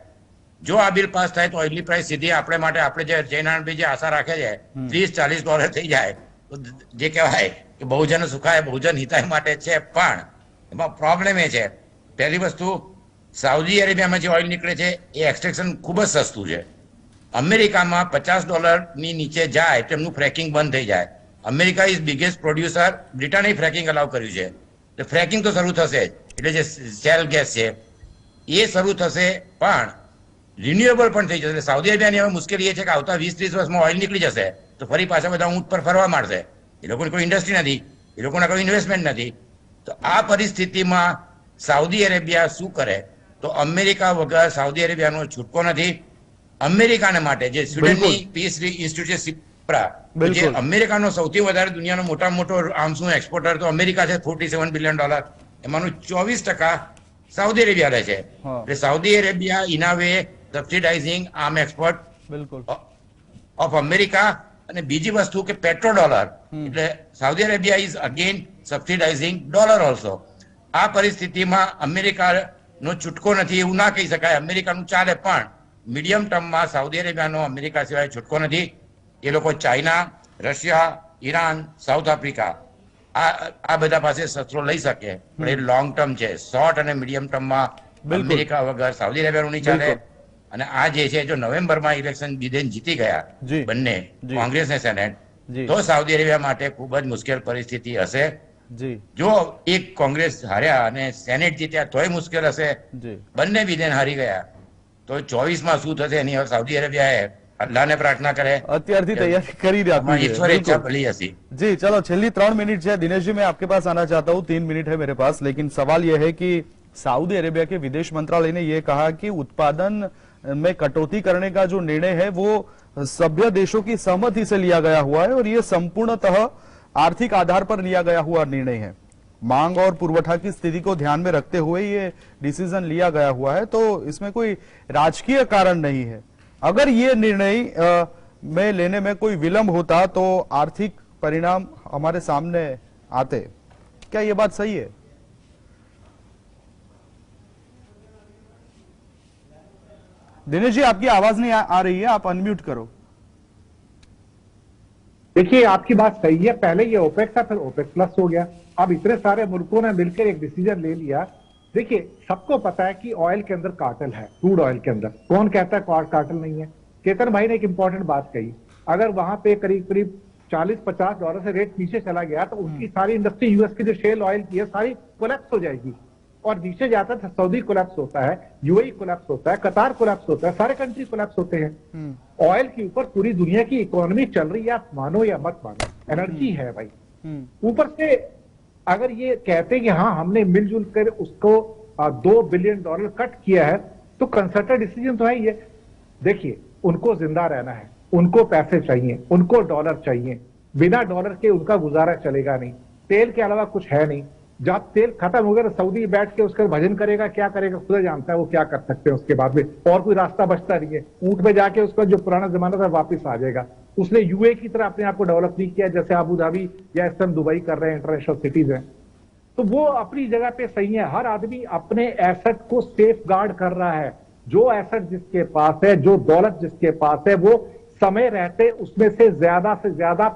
જો આ બિલ પાસ થાય તો ઓઇલની પ્રાઇસ સીધી આપણે માટે, આપણે જે જયનારાયણભાઈ જે આશા રાખે છે $30-40 થઈ જાય, તો જે કહેવાય કે બહુજન સુખાય બહુજન હિતાય માટે છે. પણ એમાં પ્રોબ્લેમ એ છે, પહેલી વસ્તુ સાઉદી અરેબિયામાં જે ઓઇલ નીકળે છે એ એક્સટ્રેક્શન ખૂબ જ સસ્તું છે. અમેરિકામાં $50 નીચે જાય તો એમનું ફ્રેકિંગ બંધ થઈ જાય. અમેરિકા ઇઝ બિગેસ્ટ પ્રોડ્યુસર, બ્રિટને ફ્રેકિંગ અલાઉ કર્યું છે, તો ફ્રેકિંગ તો શરૂ થશે જ. એટલે જે શેલ ગેસ છે એ શરૂ થશે, પણ રિન્યુએબલ પણ થઈ જશે. એટલે સાઉદી અરેબિયાની હવે મુશ્કેલી એ છે કે આવતા 20-30 વર્ષમાં ઓઇલ નીકળી જશે તો ફરી પાછા બધા ઊંટ પર ફરવા માંડશે. એ લોકોની કોઈ ઇન્ડસ્ટ્રી નથી, એ લોકોના કોઈ ઇન્વેસ્ટમેન્ટ નથી. તો આ પરિસ્થિતિમાં સાઉદી અરેબિયા શું કરે? તો અમેરિકા વગર સાઉદી અરેબિયાનો છૂટકો નથી. અમેરિકાને માટે જે સ્વીડનની પીસ ઇન્સ્ટિટ્યૂટ, જે અમેરિકાનો સૌથી વધારે દુનિયાનો મોટામાં મોટો આર્મ્સનું એક્સપોર્ટર તો અમેરિકા છે, $47 બિલિયન, એમાંનું 24% સાઉદી અરેબિયા રહે છે. એટલે Saudi Arabia in a way subsidizing arm export of America. અને બીજી વસ્તુ કે પેટ્રો ડોલર, એટલે Saudi Arabia is again subsidizing dollar also. આ પરિસ્થિતિમાં અમેરિકાનો છૂટકો નથી એવું ના કહી શકાય. અમેરિકાનું ચાલે, પણ મીડિયમ ટર્મમાં સાઉદી અરેબિયાનો અમેરિકા સિવાય છૂટકો નથી. એ લોકો China, Russia, Iran, south Africa આ બધા પાસે શસ્ત્રો લઈ શકે, પણ એ લોંગ ટર્મ છે. શોર્ટ અને મીડિયમ ટર્મમાં અમેરિકા વગર સાઉદી અરેબિયાનું નહીં ચાલે. અને આ જે છે, જો નવેમ્બરમાં ઇલેક્શન બિડેન જીતી ગયા બંને, કોંગ્રેસ ને સેનેટ, તો સાઉદી અરેબિયા માટે ખૂબ જ મુશ્કેલ પરિસ્થિતિ હશે. જો એક કોંગ્રેસ હાર્યા અને સેનેટ જીત્યા તોય મુશ્કેલ હશે. બંને બિડેન હારી ગયા તો 24માં શું થશે એની હવે સાઉદી અરેબિયાએ અલ્લાહને પ્રાર્થના કરે, અત્યારથી तैयारी કરી રાખી है। ईश्वर इच्छा भली हसी। जी चलो, छेल्ली 3 मिनट है दिनेश जी, मैं आपके पास आना चाहता हूँ, 3 मिनट है मेरे पास, लेकिन सवाल यह है कि सऊदी अरेबिया के विदेश मंत्रालय ने यह कहा कि उत्पादन में कटौती करने का जो निर्णय है वो सभ्य देशों की सहमति से लिया गया हुआ है और ये संपूर्णतः आर्थिक आधार पर लिया गया हुआ निर्णय है। मांग और पुरवठा की स्थिति को ध्यान में रखते हुए ये डिसीजन लिया गया हुआ है, तो इसमें कोई राजकीय कारण नहीं है। अगर ये निर्णय में लेने में कोई विलंब होता तो आर्थिक परिणाम हमारे सामने आते। क्या ये बात सही है? दिनेश जी, आपकी आवाज नहीं आ रही है, आप अनम्यूट करो। देखिए, आपकी बात सही है। पहले ये ओपेक था, फिर ओपेक प्लस हो गया। अब इतने सारे मुल्कों ने मिलकर एक डिसीजन ले लिया। देखिए, सबको पता है कि ऑयल के अंदर कार्टेल है, क्रूड ऑयल के अंदर। कौन कहता है कार्टेल नहीं है? केतन भाई ने एक इंपॉर्टेंट बात कही, अगर वहां पे करीब करीब $40-50 से रेट नीचे चला गया तो उसकी सारी इंडस्ट्री, यूएस की जो शेल ऑयल की है सारी कोलैप्स हो जाएगी, और नीचे जाता है सऊदी कोलैप्स होता है, यूएई कोलैप्स होता है, कतार कोलैप्स होता है, सारे कंट्री कोलैप्स होते हैं। ऑयल के ऊपर पूरी दुनिया की इकोनॉमी चल रही है, आप मानो या मत मानो, एनर्जी है भाई। ऊपर से अगर ये कहते हैं कि हाँ हमने मिलजुल कर उसको $2 बिलियन कट किया है, तो कंसर्टेड डिसीजन तो है ही है। देखिए, उनको जिंदा रहना है, उनको पैसे चाहिए, उनको डॉलर चाहिए, बिना डॉलर के उनका गुजारा चलेगा नहीं, तेल के अलावा कुछ है नहीं। जब तेल खत्म हो गया तो सऊदी बैठ के उसका भजन करेगा, क्या करेगा खुद जानता है वो क्या कर सकते हैं उसके बाद में, और कोई रास्ता बचता नहीं है। ऊंट पे जाके उसका जो पुराना जमाना था वापस आ जाएगा। उसने यूए की तरह अपने आप को डेवलप नहीं किया जैसे अबू धाबी या इस टाइम दुबई कर रहे हैं, इंटरनेशनल सिटीज हैं। तो वो अपनी जगह पे सही है, हर आदमी अपने एसेट को सेफ गार्ड कर रहा है। जो एसेट जिसके पास है, जो दौलत जिसके पास है, वो समय रहते उसमें से ज्यादा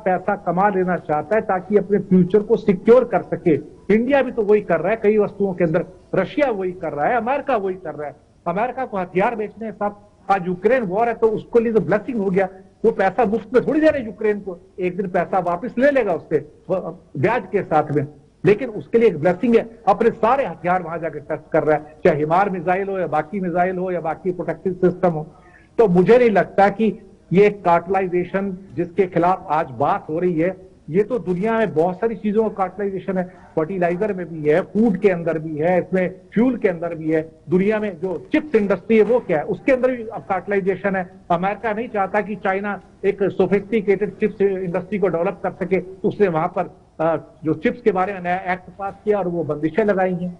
पैसा कमा लेना चाहता है ताकि अपने फ्यूचर को सिक्योर कर सके। इंडिया भी तो वही कर रहा है कई वस्तुओं के अंदर, रशिया वही कर रहा है, अमेरिका वही कर रहा है। अमेरिका को हथियार बेचने के साथ आज यूक्रेन वॉर है तो उसको लिए तो ब्लेसिंग हो गया, वो पैसा मुफ्त में थोड़ी दे रहे यूक्रेन को, एक दिन पैसा वापस ले लेगा उससे ब्याज के साथ में, लेकिन उसके लिए एक ब्लेसिंग है। अपने सारे हथियार वहां जाकर टेस्ट कर रहा है, चाहे हिमार मिसाइल हो या बाकी मिसाइल हो या बाकी प्रोटेक्टिव सिस्टम हो। तो मुझे नहीं लगता कि ये कार्टलाइजेशन जिसके खिलाफ आज बात हो रही है, ये तो दुनिया में बहुत सारी चीजों का कार्टलाइजेशन है, फर्टिलाइजर में भी है, फूड के अंदर भी है, इसमें फ्यूल के अंदर भी है। दुनिया में जो चिप्स इंडस्ट्री है वो क्या है, उसके अंदर भी अब कार्टलाइजेशन है। अमेरिका नहीं चाहता कि चाइना एक सोफिस्टिकेटेड चिप्स इंडस्ट्री को डेवलप कर सके, तो उसने वहां पर जो चिप्स के बारे में नया एक्ट पास किया और वो बंदिशें लगाई हैं।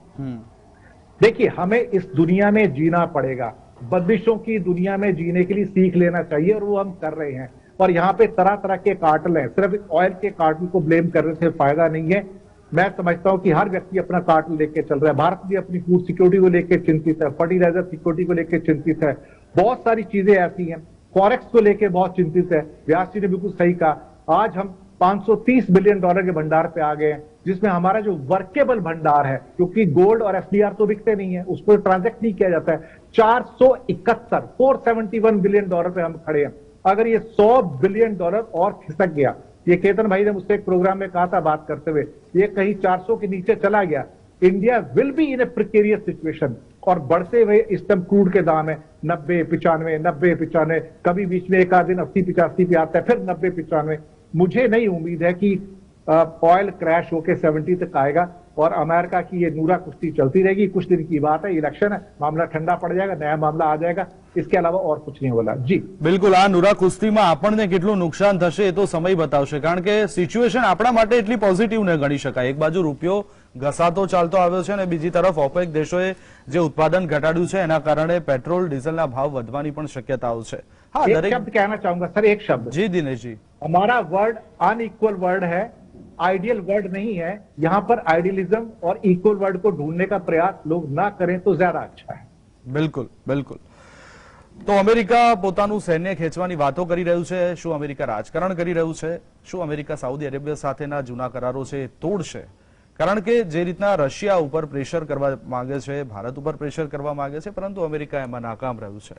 देखिए, हमें इस दुनिया में जीना पड़ेगा, बंदिशों की दुनिया में जीने के लिए सीख लेना चाहिए, और वो हम कर रहे हैं। और यहाँ पे तरह तरह के कार्टल हैं, सिर्फ ऑयल के कार्टल को ब्लेम करने से फायदा नहीं है। मैं समझता हूं कि हर व्यक्ति अपना कार्टल लेके चल रहा है। भारत भी अपनी फूड सिक्योरिटी को लेकर चिंतित है, फर्टिलाइजर सिक्योरिटी को लेकर चिंतित है, बहुत सारी चीजें ऐसी हैं, फॉरेक्स को लेकर बहुत चिंतित है। व्यास जी ने बिल्कुल सही कहा, आज हम $530 बिलियन के भंडार पे आ गए हैं, जिसमें हमारा जो वर्केबल भंडार है, क्योंकि गोल्ड और एफडीआर तो बिकते नहीं है, उसको ट्रांजैक्ट नहीं किया जाता है, $471 बिलियन पे हम खड़े हैं। अगर ये $100 बिलियन और खिसक गया, ये केतन भाई ने मुझसे एक प्रोग्राम में कहा था बात करते हुए, ये कहीं 400 के नीचे चला गया, India will be in A precarious situation. और बढ़ते हुए इस टाइम क्रूड के दाम है 90-95, कभी बीच में एक आध दिन 80-85 पे आता है, फिर 90-95। मुझे नहीं उम्मीद है कि ऑयल क्रैश होके 70 तक आएगा, और अमेरिका की ये नूरा कुश्ती चलती रहेगी। कुछ दिन की बात है, इलेक्शन है, मामला ठंडा पड़ जाएगा, नया मामला आ जाएगा, इसके अलावा और कुछ नहीं बोला जी। બિલકુલ, આ નુરા કુસ્તીમાં આપણને કેટલું નુકસાન થશે એ તો સમય બતાવશે, કારણ કે સિચ્યુએશન આપણા માટે એટલી પોઝિટિવ ન ગણી શકાય। એક બાજુ રૂપિયો ઘસાતો ચાલતો આવ્યો છે અને બીજી તરફ ઓપેક દેશોએ જે ઉત્પાદન ઘટાડ્યું છે એના કારણે પેટ્રોલ ડીઝલના ભાવ વધવાની પણ શક્યતાઓ છે। હા, एक દરેક शब्द कहना चाहूंगा सर, एक शब्द। जी दिनेश जी, हमारा वर्ड अनइक्वल वर्ड है, आइडियल वर्ड नहीं है। यहाँ पर आइडियलिज्म और इक्वल वर्ड को ढूंढने का प्रयास लोग ना करें तो ज्यादा अच्छा है। બિલકુલ બિલકુલ। તો અમેરિકા પોતાનું સૈન્ય ખેંચવાની વાતો કરી રહ્યું છે, શું અમેરિકા રાજકારણ કરી રહ્યું છે, શું અમેરિકા સાઉદી અરેબિયા સાથેના જૂના કરારો છે એ તોડશે? કારણ કે જે રીતના રશિયા ઉપર પ્રેશર કરવા માંગે છે, ભારત ઉપર પ્રેશર કરવા માંગે છે, પરંતુ અમેરિકા એમાં નાકામ રહ્યું છે।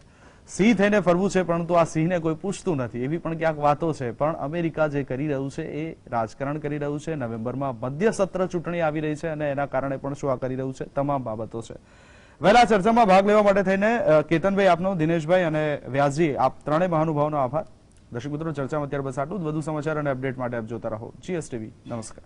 સિંહ થઈને ફરવું છે, પરંતુ આ સિંહને કોઈ પૂછતું નથી, એવી પણ ક્યાંક વાતો છે। પણ અમેરિકા જે કરી રહ્યું છે એ રાજકારણ કરી રહ્યું છે। નવેમ્બરમાં મધ્ય સત્ર ચૂંટણી આવી રહી છે અને એના કારણે પણ શું આ કરી રહ્યું છે, તમામ બાબતો છે। વહેલા ચર્ચામાં ભાગ લેવા માટે થઈને કેતનભાઈ આપનો, દિનેશભાઈ અને વ્યાસજી, આપ ત્રણેય મહાનુભાવનો આભાર। દર્શક મિત્રો, ચર્ચામાં અત્યારે બસ આટલું જ। વધુ સમાચાર અને અપડેટ માટે આપ જોતા રહો GSTV। નમસ્કાર।